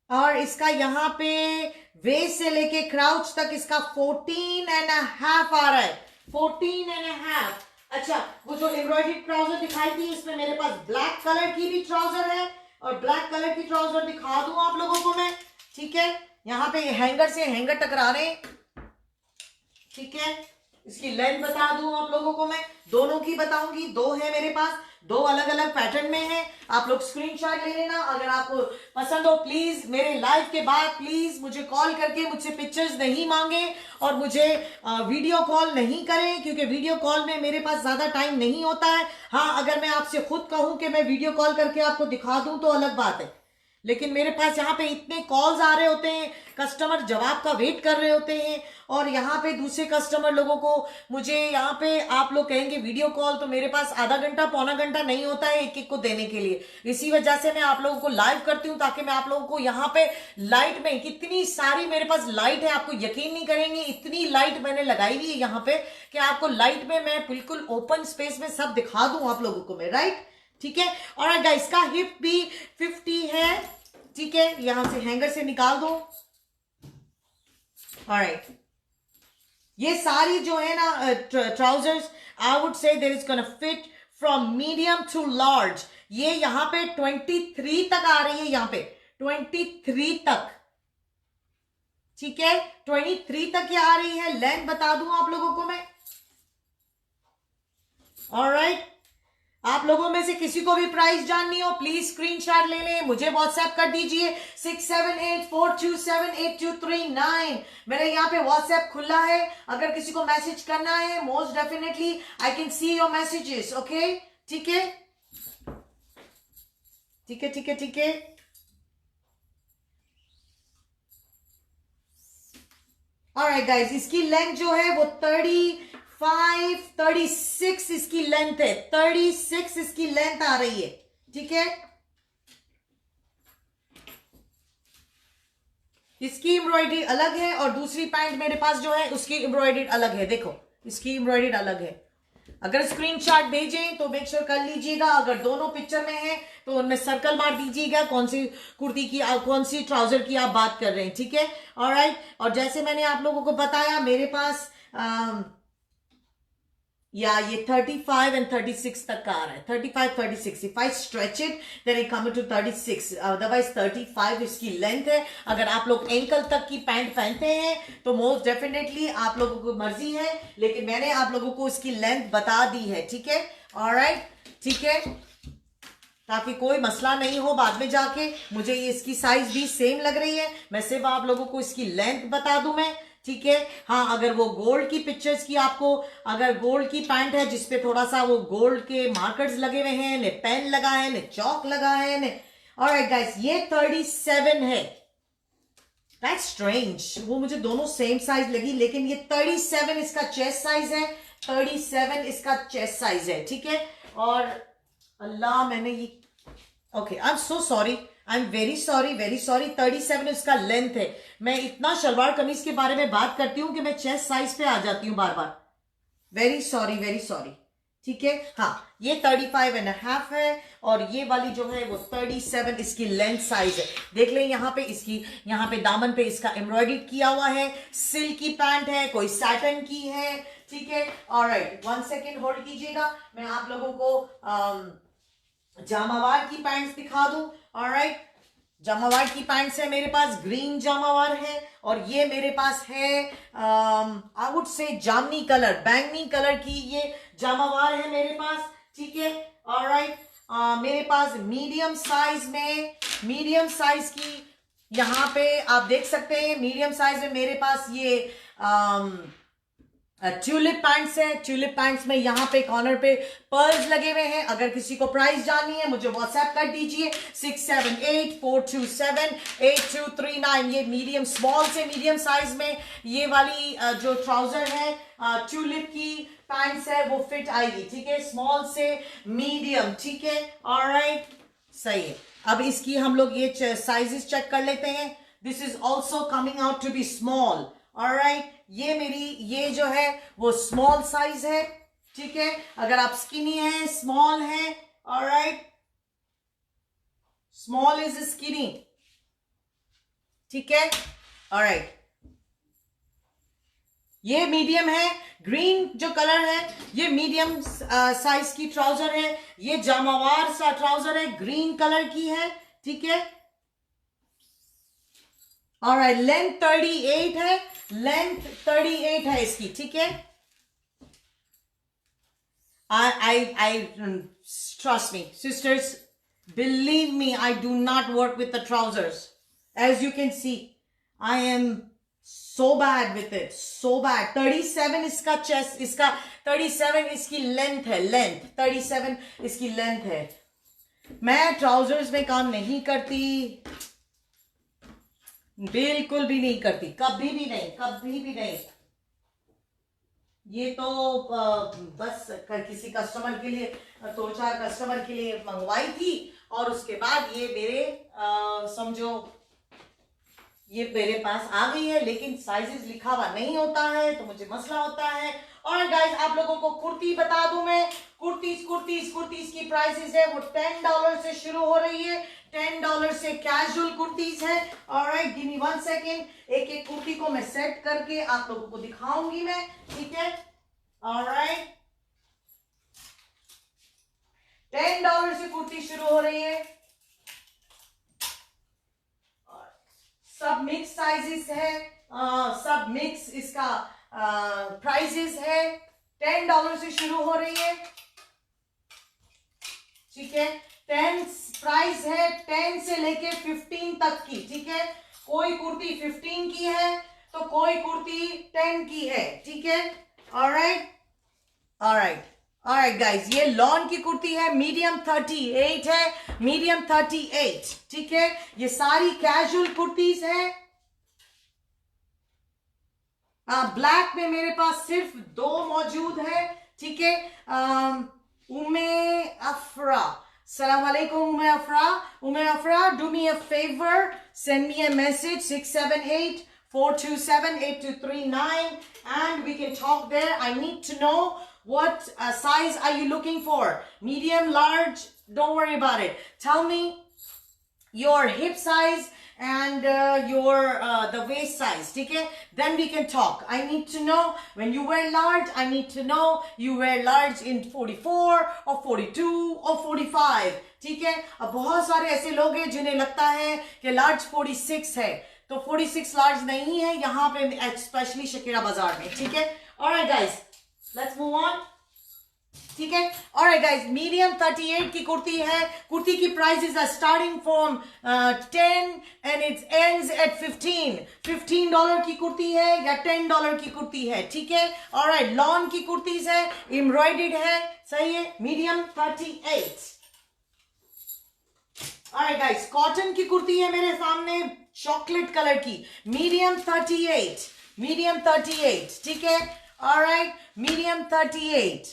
और इसका यहाँ पे वेस्ट से लेके क्राउच तक इसका 14.5 आ रहा है, 14.5। अच्छा, वो जो एम्ब्रॉयडरी ट्राउजर दिखाई थी, इसमें मेरे पास ब्लैक कलर की भी ट्राउजर है, और ब्लैक कलर की ट्राउजर दिखा दूं आप लोगों को मैं, ठीक है। यहाँ पे हैंगर से हैंगर टकरा रहे, ठीक है। इसकी लेंथ बता दूं आप लोगों को मैं, दोनों की बताऊंगी, दो है मेरे पास, दो अलग अलग पैटर्न में है। आप लोग स्क्रीनशॉट ले लेना। अगर आपको पसंद हो प्लीज मेरे लाइव के बाद प्लीज मुझे कॉल करके मुझसे पिक्चर्स नहीं मांगे और मुझे वीडियो कॉल नहीं करें, क्योंकि वीडियो कॉल में मेरे पास ज्यादा टाइम नहीं होता है। हाँ, अगर मैं आपसे खुद कहूं कि मैं वीडियो कॉल करके आपको दिखा दूं तो अलग बात है, लेकिन मेरे पास यहाँ पे इतने कॉल्स आ रहे होते हैं, कस्टमर जवाब का वेट कर रहे होते हैं, और यहाँ पे दूसरे कस्टमर लोगों को मुझे यहाँ पे आप लोग कहेंगे वीडियो कॉल, तो मेरे पास आधा घंटा पौना घंटा नहीं होता है एक एक को देने के लिए। इसी वजह से मैं आप लोगों को लाइव करती हूँ, ताकि मैं आप लोगों को यहाँ पे लाइट में, कितनी सारी मेरे पास लाइट है, आपको यकीन नहीं करेंगे इतनी लाइट मैंने लगाई हुई है यहाँ पे कि आपको लाइट में मैं बिल्कुल ओपन स्पेस में सब दिखा दूं आप लोगों को मैं, राइट, ठीक है। और गाइस, इसका हिप भी 50 है, ठीक है, यहां से हैंगर से निकाल दो। ऑलराइट, ये सारी जो है ना trousers, I would say there is gonna fit from medium to large. ये यहां पे 23 तक आ रही है, यहां पे 23 तक, ठीक है, 23 तक ये आ रही है। लेंथ बता दूं आप लोगों को मैं। ऑलराइट, आप लोगों में से किसी को भी प्राइस जाननी हो प्लीज स्क्रीनशॉट ले लें, मुझे व्हाट्सएप कर दीजिए 6784278239। मेरे यहाँ पे व्हाट्सएप खुला है, अगर किसी को मैसेज करना है most definitely I can see your messages, okay, ठीक है, ठीक है, ठीक है, ठीक है। ऑलराइट गाइस, इसकी लेंथ जो है वो 36 इसकी लेंथ है, 36 इसकी लेंथ आ रही है, ठीक है। इसकी एम्ब्रॉयडरी अलग है और दूसरी पैंट मेरे पास जो है उसकी एम्ब्रॉयडरी अलग है, देखो इसकी एम्ब्रॉयडरी अलग है। अगर स्क्रीनशॉट भेजें तो मेक श्योर कर लीजिएगा, अगर दोनों पिक्चर में है तो उनमें सर्कल मार दीजिएगा कौन सी कुर्ती की, कौन सी ट्राउजर की आप बात कर रहे हैं, ठीक है। ऑलराइट, और जैसे मैंने आप लोगों को बताया मेरे पास ये 35 and 36 तक का आ रहा है, 35 36। If I stretch it then it come to 36, otherwise 35 इसकी लेंथ है। अगर आप लोग एंकल तक की पैंट पहनते हैं तो मोस्ट डेफिनेटली आप लोगों को मर्जी है, लेकिन मैंने आप लोगों को इसकी लेंथ बता दी है, ठीक है। ऑलराइट, ठीक है, ताकि कोई मसला नहीं हो बाद में जाके। मुझे ये इसकी साइज भी सेम लग रही है, मैं सिर्फ आप लोगों को इसकी लेंथ बता दूं मैं, ठीक है। हाँ, अगर वो गोल्ड की पिक्चर्स की आपको, अगर गोल्ड की पैंट है जिसपे थोड़ा सा वो गोल्ड के मार्कर्स लगे हुए हैं, ने पेन लगा है, ने चौक लगा है, ने, ऑलराइट गाइस, ये 37 है। दैट्स स्ट्रेंज, वो मुझे दोनों सेम साइज लगी, लेकिन ये 37 इसका चेस्ट साइज है, 37 इसका चेस्ट साइज है, ठीक है। और अल्लाह, मैंने ये, okay, I am so sorry, I am very sorry, very sorry. 37 इसका लेंथ है। मैं इतना शलवार कमीज के बारे में बात करती हूँ कि मैं चेस्ट साइज पे आ जाती हूँ बार बार। Very sorry, very sorry. ठीक है, हाँ, ये 35.5 है और ये वाली जो है वो 37 इसकी लेंथ साइज है। देख लें यहाँ पे, इसकी यहाँ पे दामन पे इसका एम्ब्रॉयडरी किया हुआ है। सिल्क की पैंट है, कोई सैटन की है। ठीक है, ऑलराइट, 1 सेकेंड होल्ड कीजिएगा, मैं आप लोगों को जामावार की पैंट्स दिखा दूं। ऑलराइट, जामावार की पैंट्स है मेरे पास, ग्रीन जामावार है और ये मेरे पास है आई वुड से जामनी कलर, बैंगनी कलर की ये जामावार है मेरे पास। ठीक है, ऑलराइट, मेरे पास मीडियम साइज में, मीडियम साइज की यहाँ पे आप देख सकते हैं, मीडियम साइज में मेरे पास ये ट्यूलिप पैंट्स है। ट्यूलिप पैंट्स में यहाँ पे कॉर्नर पे पर्ल्स लगे हुए हैं। अगर किसी को प्राइस जाननी है मुझे व्हाट्सएप कर दीजिए 6784278239। ये मीडियम, स्मॉल से मीडियम साइज में ये वाली जो ट्राउजर है ट्यूलिप की पैंट्स है वो फिट आएगी। ठीक है, स्मॉल से मीडियम। ठीक है, ऑलराइट, सही है। अब इसकी हम लोग ये साइजेस चेक कर लेते हैं। This is also coming out to be small. Alright, ये मेरी ये जो है वो स्मॉल साइज है। ठीक है, अगर आप स्किनी हैं, स्मॉल है। Alright, small is skinny. ठीक है, ऑलराइट, ये मीडियम है। ग्रीन जो कलर है ये मीडियम साइज की ट्राउजर है। ये जामावार सा ट्राउजर है, ग्रीन कलर की है। ठीक है, ऑलराइट, लेंथ 38 है, लेंथ 38 है इसकी। ठीक है, I trust me, sisters, believe me, I do not work with the trousers. As you can see, I am so bad with it, so bad. 37 इसका चेस्ट, इसका 37 इसकी लेंथ है, लेंथ 37 इसकी लेंथ है। मैं ट्राउजर्स में काम नहीं करती, बिल्कुल भी नहीं करती, कभी भी नहीं, कभी भी नहीं। ये तो बस किसी कस्टमर के लिए, 2-4 कस्टमर के लिए मंगवाई थी और उसके बाद ये मेरे समझो ये मेरे पास आ गई है, लेकिन साइजेस लिखा हुआ नहीं होता है तो मुझे मसला होता है। और गाइस, आप लोगों को कुर्ती बता दूं मैं, कुर्तीज की प्राइसेस है वो $10 से शुरू हो रही है। $10 से कैजुअल कुर्तीज है। ऑलराइट, गिव मी 1 सेकेंड, एक एक कुर्ती को मैं सेट करके आप लोगों को दिखाऊंगी मैं। ठीक है, ऑलराइट, $10 से कुर्ती शुरू हो रही है। सब मिक्स साइजेस है, सब मिक्स इसका प्राइसेस है। $10 से शुरू हो रही है। ठीक है, 10 प्राइस है, 10 से लेके 15 तक की। ठीक है, कोई कुर्ती 15 की है तो कोई कुर्ती 10 की है। ठीक है, ऑलराइट, ऑलराइट, ऑलराइट गाइस, ये लॉन की कुर्ती है, मीडियम 38 है, मीडियम 38। ठीक है, ये सारी कैजुअल कुर्तीज है। ब्लैक में मेरे पास सिर्फ 2 मौजूद है। ठीक है, उम्मे अफरा, सलाम वालेकुम उम्मे अफरा। उम्मे अफरा, do me a favour, send me a message 678-427-8239 and we can talk there. I need to know what size are you looking for? Medium, large, don't worry about it. Tell me your hip size and your the waist size. Okay, then we can talk. I need to know when you wear large. I need to know you wear large in 44 or 42 or 45. ठीक है, अब बहुत सारे ऐसे लोग हैं जिन्हें लगता है कि लार्ज 46 है, तो 46 लार्ज नहीं है यहाँ पे, स्पेशली शकीरा बाजार में। ठीक है, alright guys, let's move on. ठीक है, ऑलराइट गाइस, मीडियम 38 की कुर्ती है। कुर्ती की prices are starting from 10 and it ends at 15। $15 की कुर्ती है या $10 की कुर्ती है। ठीक है, ऑलराइट, लॉन की कुर्तीज है, एम्ब्रॉयडर्ड है, सही है, मीडियम 38। ऑलराइट गाइस, कॉटन की कुर्ती है मेरे सामने, चॉकलेट कलर की, मीडियम 38, मीडियम 38। ठीक है, alright, medium 38,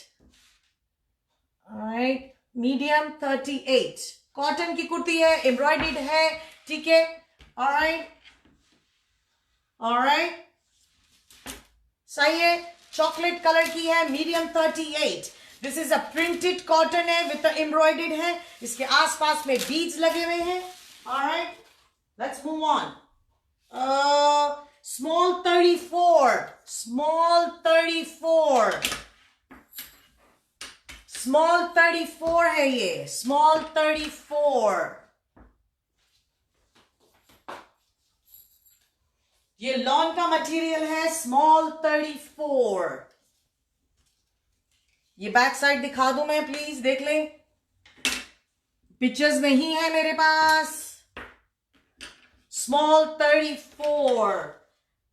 alright, medium 38। Cotton की कुर्ती है, एम्ब्रॉयडर्ड है, ठीक है। ऑलराइट, ऑलराइट, सही है। चॉकलेट कलर की है, medium 38। This is a printed cotton है विद एम्ब्रॉयडर्ड है, इसके आसपास में बीड्स लगे हुए हैं। Alright, let's move on. Small 34, small 34, small 34 है ये, स्मॉल 34। ये लॉन का मटेरियल है, स्मॉल 34। ये बैक साइड दिखा दूं मैं, प्लीज देख लें, पिक्चर्स नहीं है मेरे पास। स्मॉल 34।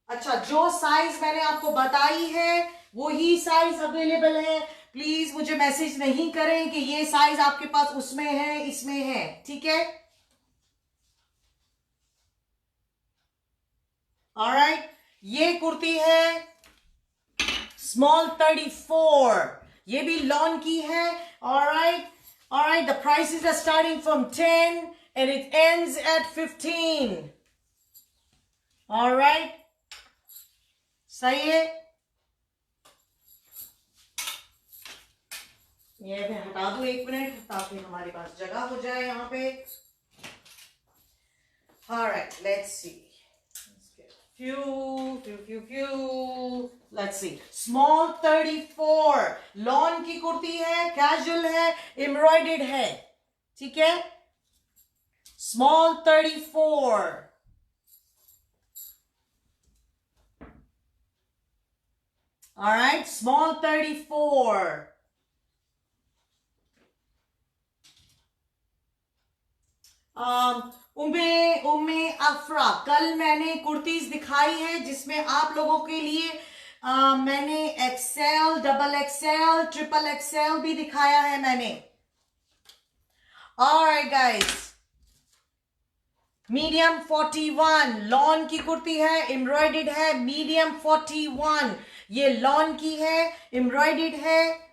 अच्छा, जो साइज मैंने आपको बताई है वही साइज अवेलेबल है। प्लीज मुझे मैसेज नहीं करें कि ये साइज आपके पास उसमें है, इसमें है, ठीक है। ऑलराइट, ये कुर्ती है स्मॉल 34, ये भी लॉन की है। Alright, alright, the prices are starting from 10 and it ends at 15. Alright, सही है। ये मैं हटा दूं 1 मिनट ताकि हमारे पास जगह हो जाए यहाँ पे। Alright, let's see, Let's see. Small 34, lawn की कुर्ती है, कैजुअल है, एम्ब्रॉयडर्ड है, ठीक है। Small 34. All right, small 34. उम्मे अफरा, कल मैंने कुर्तीज दिखाई है जिसमें आप लोगों के लिए मैंने XL, double XL, triple XL भी दिखाया है मैंने। ऑलराइट गाइस, मीडियम 41, लॉन की कुर्ती है, एम्ब्रॉयडर्ड है, मीडियम 41, ये लॉन की है, एम्ब्रॉयडर्ड है।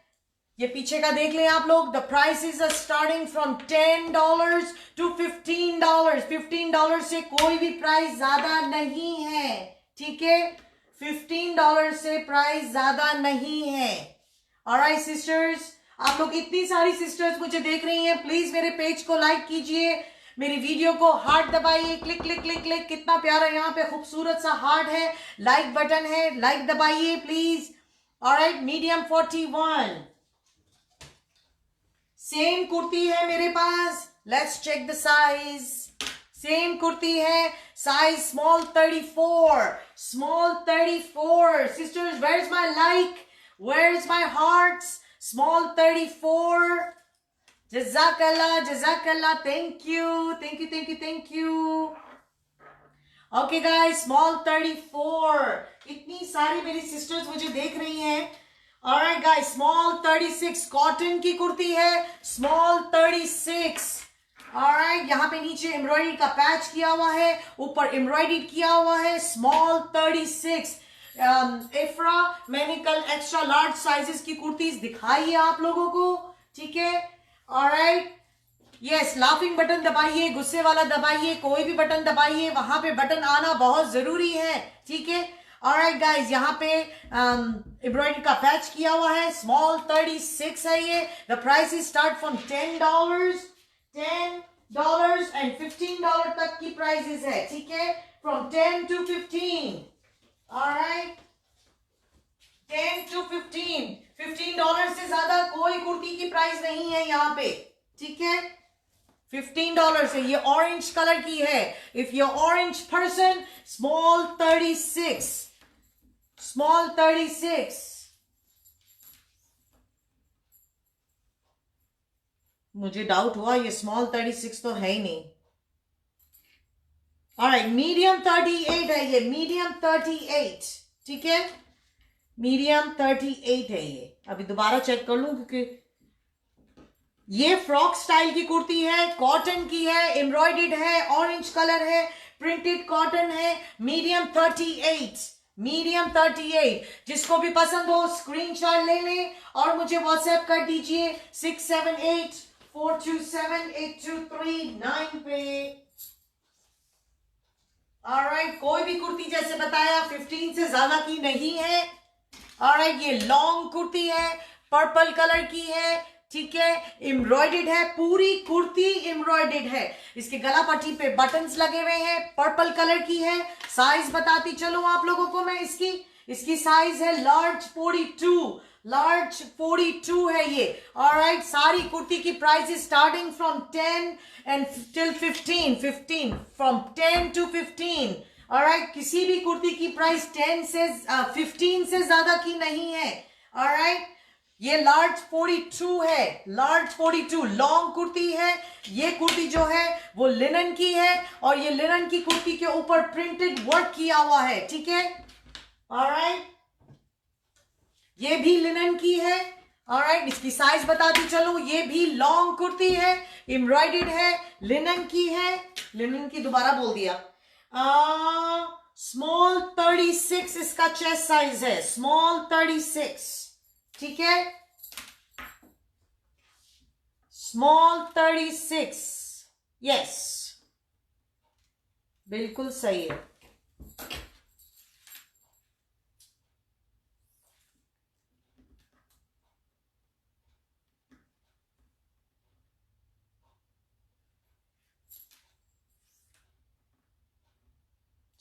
ये पीछे का देख लें आप लोग। The prices are starting from $10 to $15। $15 से कोई भी प्राइस ज्यादा नहीं है, ठीक है। $15 से प्राइस ज्यादा नहीं है। ऑलराइट सिस्टर्स, आप लोग इतनी सारी सिस्टर्स मुझे देख रही हैं, प्लीज मेरे पेज को लाइक कीजिए, मेरी वीडियो को हार्ट दबाइए, क्लिक क्लिक क्लिक क्लिक, कितना प्यारा यहाँ पे खूबसूरत सा हार्ट है, लाइक बटन है, लाइक दबाइए please. Alright, medium 41, same kurti है मेरे पास। Let's check the size. Same kurti है, size small 34, small 34। Sisters, where is my like, where is my hearts? Small 34। जज़ाकल्लाह, जज़ाकल्लाह, thank you, thank you, thank you, thank you. Okay guys, small 34। इतनी सारी मेरी sisters मुझे देख रही हैं। ऑलराइट गाइस, स्मॉल 36 कॉटन की कुर्ती है, स्मॉल 36। ऑलराइट, यहाँ पे नीचे एम्ब्रॉयडरी का पैच किया हुआ है, ऊपर एम्ब्रॉयडरी किया हुआ है, स्मॉल 36। इफ्रा, मैंने कल एक्स्ट्रा लार्ज साइजेस की कुर्तीज दिखाई है आप लोगों को, ठीक है। ऑलराइट, यस, लाफिंग बटन दबाइए, गुस्से वाला दबाइए, कोई भी बटन दबाइए, वहां पे बटन आना बहुत जरूरी है, ठीक है। ऑलराइट गाइस, यहाँ पे एम्ब्रॉयडरी का पैच किया हुआ है, स्मॉल 36 है ये। The price is start from $10 and $15 तक की प्राइसेस है, ठीक है, फ्रॉम 10 to 15। ऑलराइट, 10 to 15, $15 से ज्यादा कोई कुर्ती की प्राइस नहीं है यहाँ पे, ठीक है। $15 से। ये ऑरेंज कलर की है, if you orange person, small 36, small 36। मुझे डाउट हुआ, ये स्मॉल 36 तो है ही नहीं। ऑलराइट, मीडियम 38 है ये, मीडियम 38, ठीक है, मीडियम 38 है ये। अभी दोबारा चेक कर लूं क्योंकि ये फ्रॉक स्टाइल की कुर्ती है, कॉटन की है, एम्ब्रॉयडर्ड है, ऑरेंज कलर है, प्रिंटेड कॉटन है, मीडियम 38, मीडियम 38। जिसको भी पसंद हो स्क्रीनशॉट ले लें और मुझे व्हाट्सएप कर दीजिए 678 4278239 पे। ऑलराइट, कोई भी कुर्ती जैसे बताया 15 से ज्यादा की नहीं है। ऑलराइट, ये लॉन्ग कुर्ती है, पर्पल कलर की है, ठीक है, एम्ब्रॉयडेड है, पूरी कुर्ती एम्ब्रॉयडेड है। इसके गला पट्टी पे बटन्स लगे हुए हैं, पर्पल कलर की है। साइज बताती चलो आप लोगों को मैं इसकी साइज है लार्ज 42, लार्ज 42 है ये। ऑलराइट, सारी कुर्ती की price is starting from 10 and till 15 from 10 to 15। Alright, किसी भी कुर्ती की प्राइस 15 से ज्यादा की नहीं है। ऑलराइट, ये लार्ज 42 है, लार्ज 42 लॉन्ग कुर्ती है। ये कुर्ती जो है वो लिनन की है और ये लिनन की कुर्ती के ऊपर प्रिंटेड वर्क किया हुआ है, ठीक है। ऑलराइट, ये भी लिनन की है। ऑलराइट, इसकी साइज बताती चलो, ये भी लॉन्ग कुर्ती है, एम्ब्रॉयडेड है, लिनन की है। लिनन की दोबारा बोल दिया। स्मॉल 36 इसका चेस्ट साइज है, स्मॉल 36, ठीक है, स्मॉल 36, यस, बिल्कुल सही है।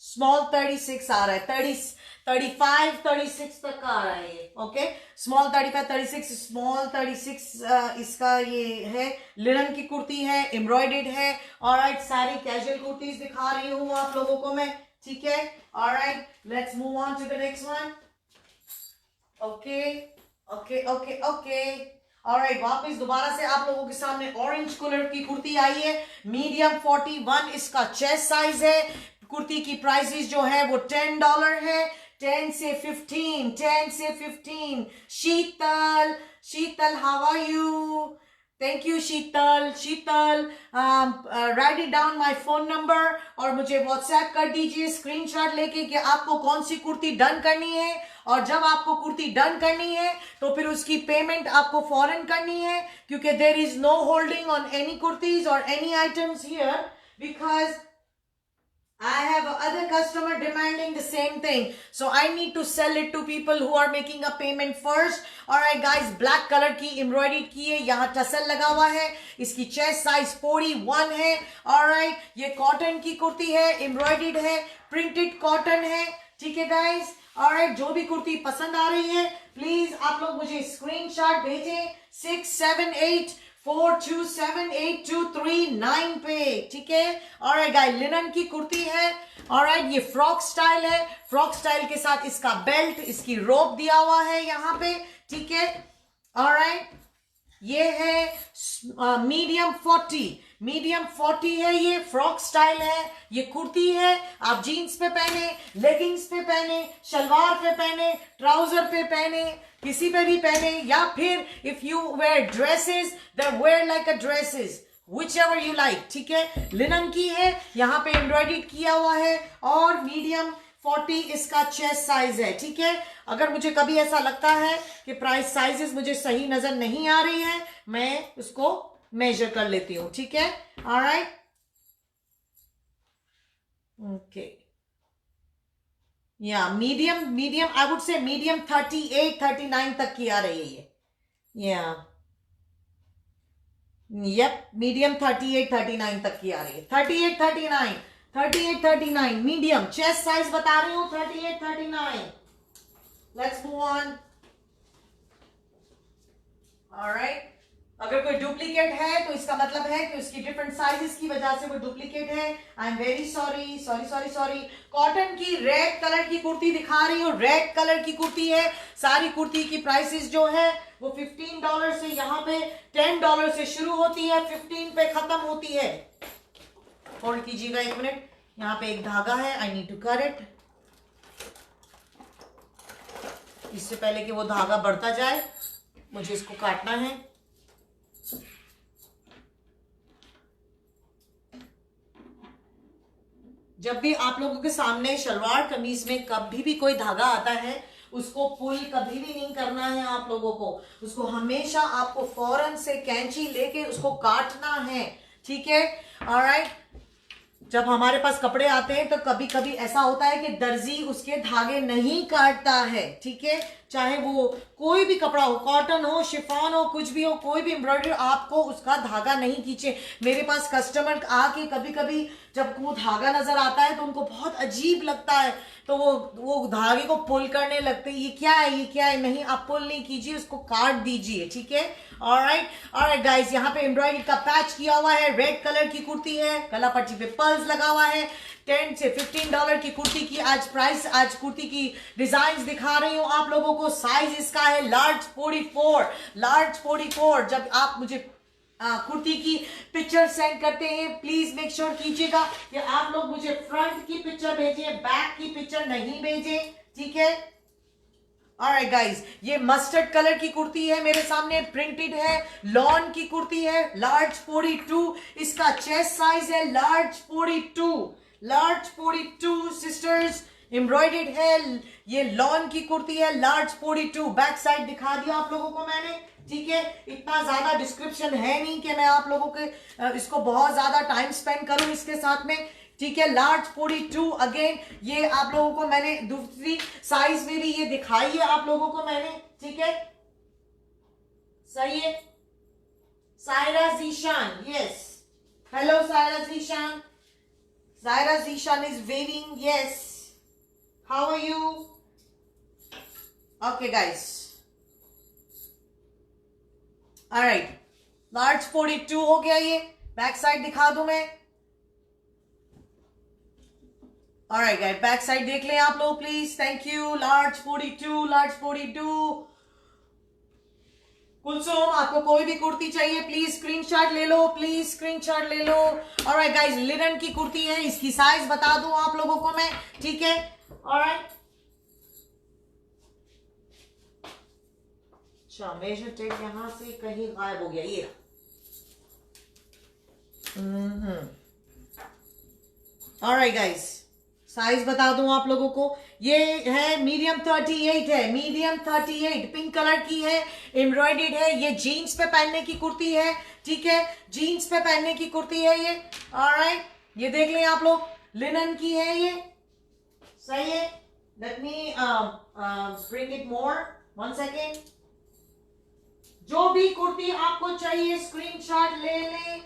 स्मॉल 36 आ रहा है, 35 36 तक का आ रहा है ये। ओके, स्मॉल 35 36, स्मॉल 36 इसका ये है। लिनन की कुर्ती है, एम्ब्रॉयडेड है। ऑलराइट, सारी कैजुअल कुर्तीज दिखा रही हूं आप लोगों को मैं, ठीक है। Alright, let's move on to the next one. Okay okay okay okay, alright, वापस दोबारा से आप लोगों के सामने ऑरेंज कलर की कुर्ती आई है, मीडियम 41 इसका चेस्ट साइज है। कुर्ती की प्राइसेस जो है वो $10 है, 10 से 15, 10 से 15। Sheetal, Sheetal, how are you? Thank you Sheetal. Sheetal, write it down my phone number और मुझे व्हाट्सएप कर दीजिए स्क्रीनशॉट लेके कि आपको कौन सी कुर्ती डन करनी है। और जब आपको कुर्ती डन करनी है तो फिर उसकी पेमेंट आपको फौरन करनी है, क्योंकि there is no holding on any kurtis और any items here, because I have other customer demanding the same thing, so I need to sell it to people who are making a payment first. Alright guys, black color की embroidered की है, यहाँ tussle लगा हुआ है, इसकी chest size 41 है। Alright, ये cotton की कुर्ती है, embroidered है, printed cotton है, ठीक है guys। Alright, जो भी कुर्ती पसंद आ रही है प्लीज आप लोग मुझे स्क्रीनशॉट भेजें 678427823 पे, ठीक है। ऑलराइट गाइस, लिनन की कुर्ती है। ऑलराइट, ये फ्रॉक स्टाइल है, फ्रॉक स्टाइल के साथ इसका बेल्ट, इसकी रोप दिया हुआ है यहाँ पे, ठीक है। ऑलराइट, ये है मीडियम 40, मीडियम 40 है, ये फ्रॉक स्टाइल है, ये कुर्ती है। आप जीन्स पे पहने, लेगिंग्स पे पहने, शलवार पे पहने, ट्राउजर पे पहने, किसी पे भी पहने, या फिर if you wear dresses then wear like a dresses, whichever you like, ठीक है। लिनन की है, यहाँ पे एम्ब्रॉयडरी किया हुआ है और मीडियम 40 इसका चेस्ट साइज है, ठीक है। अगर मुझे कभी ऐसा लगता है कि प्राइस साइजेस मुझे सही नजर नहीं आ रही है, मैं उसको मेजर कर लेती हूँ, ठीक है। ऑलराइट, ओके, या मीडियम आई वुड से मीडियम 38 39 तक की आ रही है ये, या यप, मीडियम 38 39 तक की आ रही है, 38 39 मीडियम। चेस्ट साइज बता रही हूँ 38 39। Let's move on. ऑलराइट, अगर कोई डुप्लीकेट है तो इसका मतलब है कि उसकी डिफरेंट साइजेस की वजह से वो डुप्लीकेट है। I am very sorry sorry sorry sorry. Cotton की रेड कलर की कुर्ती दिखा रही हूँ, रेड कलर की कुर्ती है। सारी कुर्ती की प्राइसेस जो है वो $15 से यहाँ पे $10 से शुरू होती है, 15 पे खत्म होती है। होल्ड कीजिएगा एक मिनट, यहाँ पे एक धागा है, I need to cut it. इससे पहले कि वो धागा बढ़ता जाए मुझे इसको काटना है। जब भी आप लोगों के सामने शलवार कमीज में कभी भी कोई धागा आता है उसको पुल कभी भी नहीं करना है आप लोगों को। उसको हमेशा आपको फौरन से कैंची लेके उसको काटना है, ठीक है। ऑलराइट, जब हमारे पास कपड़े आते हैं तो कभी कभी ऐसा होता है कि दर्जी उसके धागे नहीं काटता है, ठीक है। चाहे वो कोई भी कपड़ा हो, कॉटन हो, शिफॉन हो, कुछ भी हो, कोई भी एम्ब्रॉयडरी, आपको उसका धागा नहीं खींचे। मेरे पास कस्टमर आके कभी कभी जब वो धागा नजर आता है तो उनको बहुत अजीब लगता है, तो वो धागे को पुल करने लगते हैं, ये क्या है, ये क्या है। नहीं, आप पुल नहीं कीजिए, उसको काट दीजिए, ठीक है। ऑलराइट गाइस, यहाँ पे एम्ब्रॉयडरी का पैच किया हुआ है, रेड कलर की कुर्ती है, गला पट्टी पे पर्ल्स लगा हुआ है। $10 से $15 की कुर्ती की आज प्राइस, आज कुर्ती की डिजाइन दिखा रही हूँ आप लोगों को। साइज इसका है लार्ज 44, लार्ज 44। जब आप मुझे कुर्ती की पिक्चर सेंड करते हैं, प्लीज मेक श्योर कीजिएगा कि आप लोग मुझे फ्रंट की पिक्चर भेजिए, बैक की पिक्चर नहीं भेजे, ठीक है। ऑलराइट गाइस, ये मस्टर्ड कलर की कुर्ती है, मेरे सामने प्रिंटेड है, लॉन की कुर्ती है, लार्ज 42 इसका चेस्ट साइज है, लार्ज 42, लार्ज 42 सिस्टर्स, एम्ब्रॉयडेड है। ये लॉन की कुर्ती है, लार्ज 42। बैक साइड दिखा दिया आप लोगों को मैंने, ठीक है। इतना ज्यादा डिस्क्रिप्शन है नहीं कि मैं आप लोगों के इसको बहुत ज्यादा टाइम स्पेंड करूं इसके साथ में, ठीक है। लार्ज 42 अगेन, ये आप लोगों को मैंने दूसरी साइज में भी ये दिखाई है आप लोगों को मैंने, ठीक है। सही है। Saira Zeeshan, yes, hello Saira Zeeshan, Saira Zeeshan is waving, yes, how are you. Okay guys, alright, large 42 हो गया। ये बैक साइड दिखा दूं मैं। ऑलराइट गाइस, बैक साइड देख लें आप लोग please, thank you. Large 42, large 42। Kulsum, आपको कोई भी कुर्ती चाहिए प्लीज स्क्रीनशॉट ले लो, प्लीज स्क्रीनशॉट ले लो। ऑलराइट गाइस, लिनन की कुर्ती है, इसकी साइज बता दूं आप लोगों को मैं, ठीक है। ऑलराइट, अच्छा, मेजर टेप यहां से कहीं गायब हो गया, ये ऑलराइट गाइस, साइज बता दूं आप लोगों को, ये है मीडियम 38 है, मीडियम 38, पिंक कलर की है, एम्ब्रॉयडेड है। ये जीन्स पे पहनने की कुर्ती है, ठीक है, जीन्स पे पहनने की कुर्ती है ये। ऑलराइट, ये देख लें आप लोग, लिनन की है ये, सही है। Let me bring it more, 1 second. जो भी कुर्ती आपको चाहिए स्क्रीनशॉट ले लें,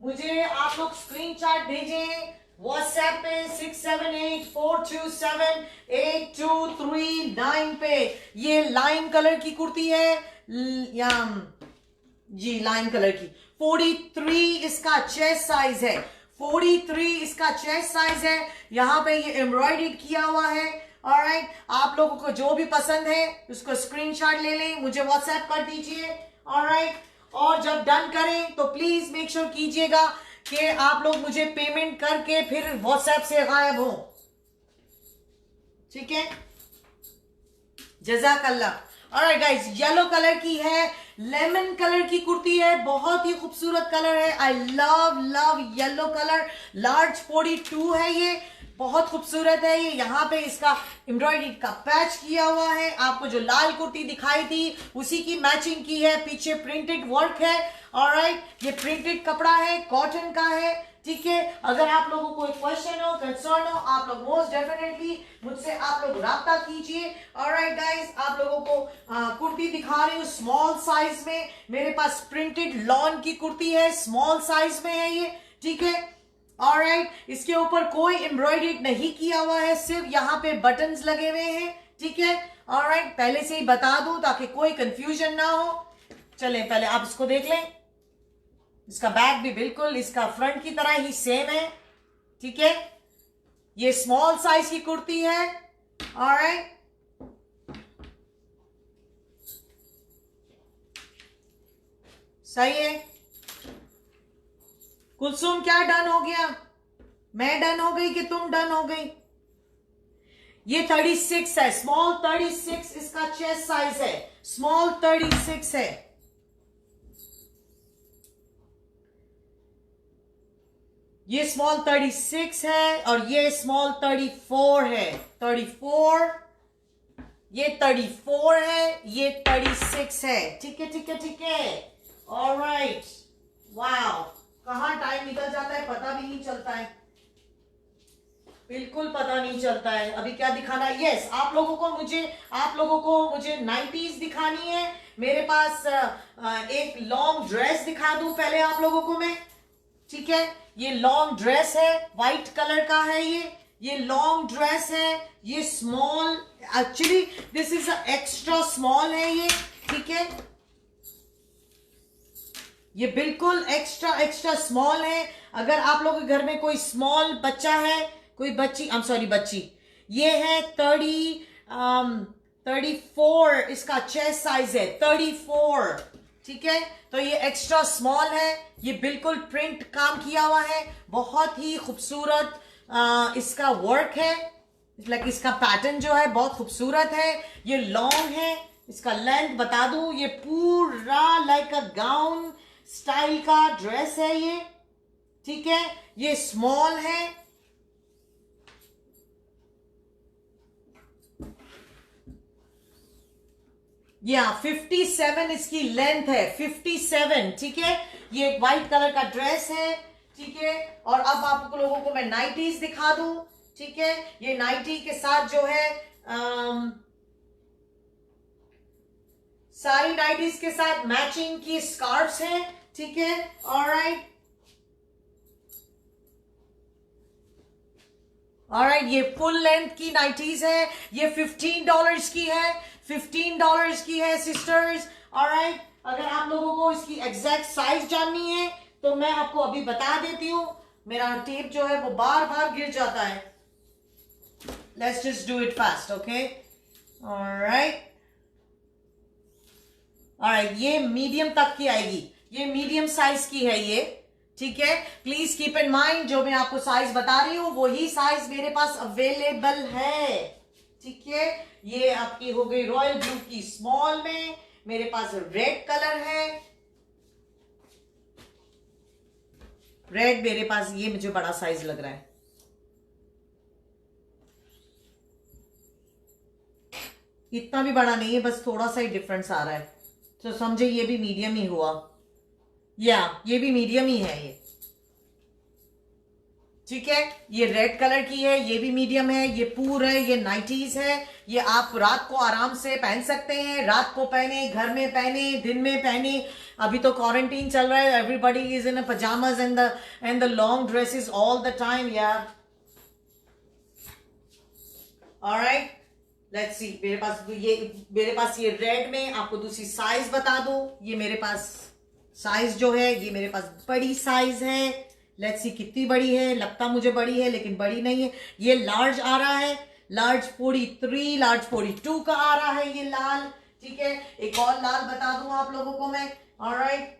मुझे आप लोग स्क्रीनशॉट भेजें व्हाट्सएप पे 678-427-8239 पे। ये लाइम कलर की कुर्ती है, जी लाइम कलर की। 43 इसका चेस्ट साइज है, 43 इसका चेस्ट साइज है। यहाँ पे ये एम्ब्रॉयडर्ड किया हुआ है। ऑलराइट, आप लोगों को जो भी पसंद है उसको स्क्रीनशॉट ले लें, मुझे व्हाट्सएप कर दीजिए। ऑलराइट, और जब डन करें तो प्लीज मेक श्योर कीजिएगा कि आप लोग मुझे पेमेंट करके फिर व्हाट्सएप से गायब हो, ठीक है। जज़ाकल्लाह। ऑलराइट गाइस, येलो कलर की है, लेमन कलर की कुर्ती है, बहुत ही खूबसूरत कलर है। I love love yellow colour. Large 42 है ये, बहुत खूबसूरत है ये। यहाँ पे इसका एम्ब्रॉयडरी का पैच किया हुआ है। आपको जो लाल कुर्ती दिखाई थी उसी की मैचिंग की है, पीछे प्रिंटेड वर्क है। ऑलराइट, ये प्रिंटेड कपड़ा है, कॉटन का है, ठीक है। अगर आप लोगों को कोई क्वेश्चन हो, कंसर्न हो, आप लोग मोस्ट डेफिनेटली मुझसे आप लोग राब्ता कीजिए। ऑलराइट गाइस, आप लोगों को कुर्ती दिखा रही हूँ स्मॉल साइज में। मेरे पास प्रिंटेड लॉन की कुर्ती है, स्मॉल साइज में है ये, ठीक है। ऑलराइट, इसके ऊपर कोई एम्ब्रॉयडरी नहीं किया हुआ है, सिर्फ यहाँ पे बटन्स लगे हुए हैं, ठीक है। ऑलराइट, पहले से ही बता दूं ताकि कोई कंफ्यूजन ना हो। चले पहले आप इसको देख लें। इसका बैक भी बिल्कुल इसका फ्रंट की तरह ही सेम है, ठीक है। ये स्मॉल साइज की कुर्ती है। ऑलराइट, सही है। कुलसुम, क्या डन हो गया? मैं डन हो गई कि तुम डन हो गई? ये 36 है, स्मॉल 36 इसका चेस्ट साइज है, स्मॉल 36 है। ये स्मॉल 36 है और ये स्मॉल 34 है, 34। ये 34 है, ये 36 है। ठीक है ठीक है ठीक है, ऑलराइट। वाओ, कहाँ टाइम निकल जाता है पता भी नहीं चलता है, बिल्कुल पता नहीं चलता है। अभी क्या दिखाना है? यस, आप लोगों को मुझे 90s दिखानी है। मेरे पास एक लॉन्ग ड्रेस दिखा दूं पहले आप लोगों को मैं। ठीक है, ये लॉन्ग ड्रेस है, व्हाइट कलर का है ये लॉन्ग ड्रेस है, ये small, actually this is extra small है ये। ठीक है, ये बिल्कुल एक्स्ट्रा स्मॉल है। अगर आप लोगों के घर में कोई स्मॉल बच्चा है, कोई बच्ची, बच्ची, ये है 34, इसका चेस्ट साइज है 34। ठीक है, तो ये एक्स्ट्रा स्मॉल है, ये बिल्कुल प्रिंट काम किया हुआ है, बहुत ही खूबसूरत इसका वर्क है। लाइक इसका पैटर्न जो है बहुत खूबसूरत है। ये लॉन्ग है, इसका लेंथ बता दूं, ये पूरा लाइक अ गाउन स्टाइल का ड्रेस है ये। ठीक है, ये स्मॉल है, या 57 इसकी लेंथ है, 57। ठीक है, ये व्हाइट कलर का ड्रेस है। ठीक है, और अब आप लोगों को मैं नाइटीज दिखा दूं। ठीक है, ये नाइटी के साथ जो है सारी नाइटीज के साथ मैचिंग की स्कार्फ्स हैं। ठीक है, ऑलराइट ऑलराइट, ये फुल लेंथ की नाइटीज है, ये $15 की है, $15 की है सिस्टर्स। ऑलराइट, अगर आप लोगों को इसकी एग्जैक्ट साइज जाननी है तो मैं आपको अभी बता देती हूं। मेरा टेप जो है वो बार बार गिर जाता है। Let's just do it fast, okay. Alright alright, ये मीडियम तक की आएगी, ये मीडियम साइज की है ये। ठीक है, प्लीज कीप इन माइंड जो मैं आपको साइज बता रही हूं वही साइज मेरे पास अवेलेबल है। ठीक है, ये आपकी हो गई रॉयल ब्लू की स्मॉल में, मेरे पास रेड कलर है, रेड मेरे पास, ये मुझे बड़ा साइज लग रहा है। इतना भी बड़ा नहीं है, बस थोड़ा सा ही डिफरेंस आ रहा है, तो समझे ये भी मीडियम ही हुआ, या ये भी मीडियम ही है ये। ठीक है, ये रेड कलर की है, ये भी मीडियम है, ये पूरा है, ये नाइटीज है, ये आप रात को आराम से पहन सकते हैं, रात को पहने, घर में पहने, दिन में पहने। अभी तो क्वारंटीन चल रहा है, everybody is in pyjamas and the long dresses all the time यार। ऑलराइट, लेट्स सी, मेरे पास ये रेड में आपको दूसरी साइज बता दो। ये मेरे पास साइज जो है ये मेरे पास बड़ी साइज है। लेट्स सी कितनी बड़ी है, लगता मुझे बड़ी है लेकिन बड़ी नहीं है। ये लार्ज आ रहा है, लार्ज 43, लार्ज 42 का आ रहा है ये लाल। ठीक है, एक और लाल बता दूं आप लोगों को मैं। ऑलराइट,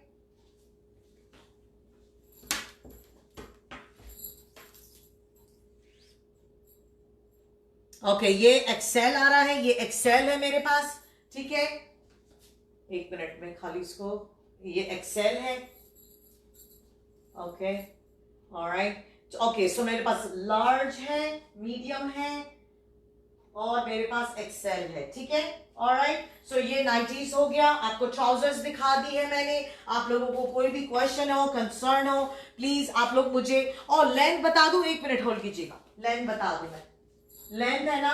ओके, ये एक्सेल आ रहा है, ये एक्सेल है मेरे पास। ठीक है, एक मिनट में खाली इसको, ये एक्सेल है। ओके, ऑलराइट, ओके, सो मेरे पास लार्ज है, मीडियम है और मेरे पास एक्सेल है। ठीक है, ऑलराइट, सो ये नाइटीज हो गया। आपको ट्राउजर्स दिखा दी है मैंने। आप लोगों को कोई भी क्वेश्चन हो, कंसर्न हो, प्लीज आप लोग मुझे, और लेंथ बता दूं, एक मिनट होल्ड कीजिएगा, लेंथ बता दूं मैं। लेंथ है ना,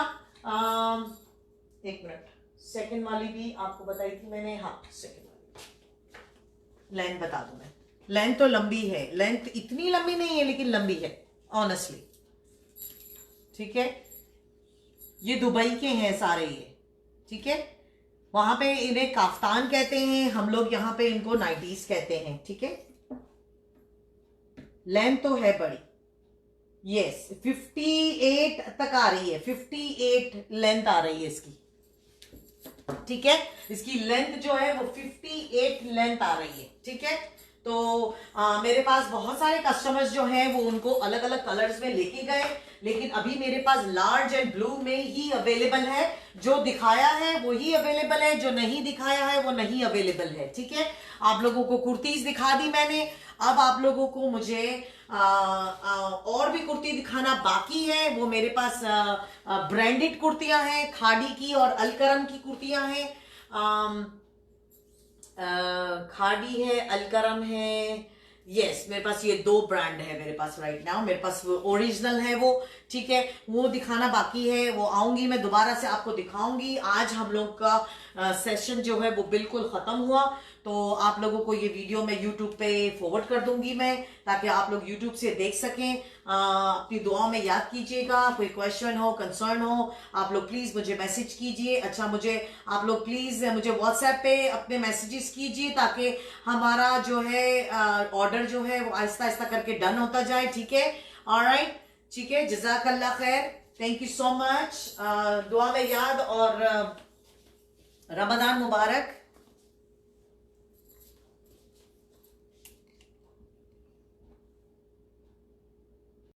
एक मिनट, सेकंड वाली भी आपको बताई थी मैंने, हाँ सेकंड वाली लेंथ बता दूं मैं। लेंथ तो लंबी है, लेंथ इतनी लंबी नहीं है लेकिन लंबी है ऑनेस्टली। ठीक है, ये दुबई के हैं सारे ये। ठीक है, वहां पे इन्हें काफ्तान कहते हैं, हम लोग यहाँ पे इनको नाइटीज कहते हैं। ठीक है, लेंथ तो है बड़ी, यस 58 तक आ रही है, 58 लेंथ आ रही है इसकी। ठीक है, इसकी लेंथ जो है वो 58 लेंथ आ रही है। ठीक है, तो मेरे पास बहुत सारे कस्टमर्स जो हैं वो उनको अलग अलग कलर्स में लेके गए, लेकिन अभी मेरे पास लार्ज एंड ब्लू में ही अवेलेबल है। जो दिखाया है वो ही अवेलेबल है, जो नहीं दिखाया है वो नहीं अवेलेबल है। ठीक है, आप लोगों को कुर्तीज दिखा दी मैंने। अब आप लोगों को मुझे और भी कुर्ती दिखाना बाकी है। वो मेरे पास ब्रांडेड कुर्तियां हैं, खाड़ी की और अलकरम की कुर्तियां हैं। खाड़ी है, अलकरम है। यस, मेरे पास ये दो ब्रांड है मेरे पास राइट नाउ। मेरे पास ओरिजिनल है वो, ठीक है। वो दिखाना बाकी है, वो आऊंगी मैं दोबारा से आपको दिखाऊंगी। आज हम लोग का सेशन जो है वो बिल्कुल खत्म हुआ, तो आप लोगों को ये वीडियो मैं यूट्यूब पे फॉरवर्ड कर दूंगी मैं, ताकि आप लोग यूट्यूब से देख सकें। अपनी दुआ में याद कीजिएगा। कोई क्वेश्चन हो, कंसर्न हो, आप लोग प्लीज मुझे मैसेज कीजिए। अच्छा, मुझे आप लोग प्लीज मुझे व्हाट्सएप पे अपने मैसेजेस कीजिए, ताकि हमारा जो है ऑर्डर जो है वो आहिस्ता आहिस्ता करके डन होता जाए, ठीक है। ऑलराइट, ठीक है। जज़ाकल्लाह खैर, थैंक यू सो मच। दुआ में याद और रमजान मुबारक।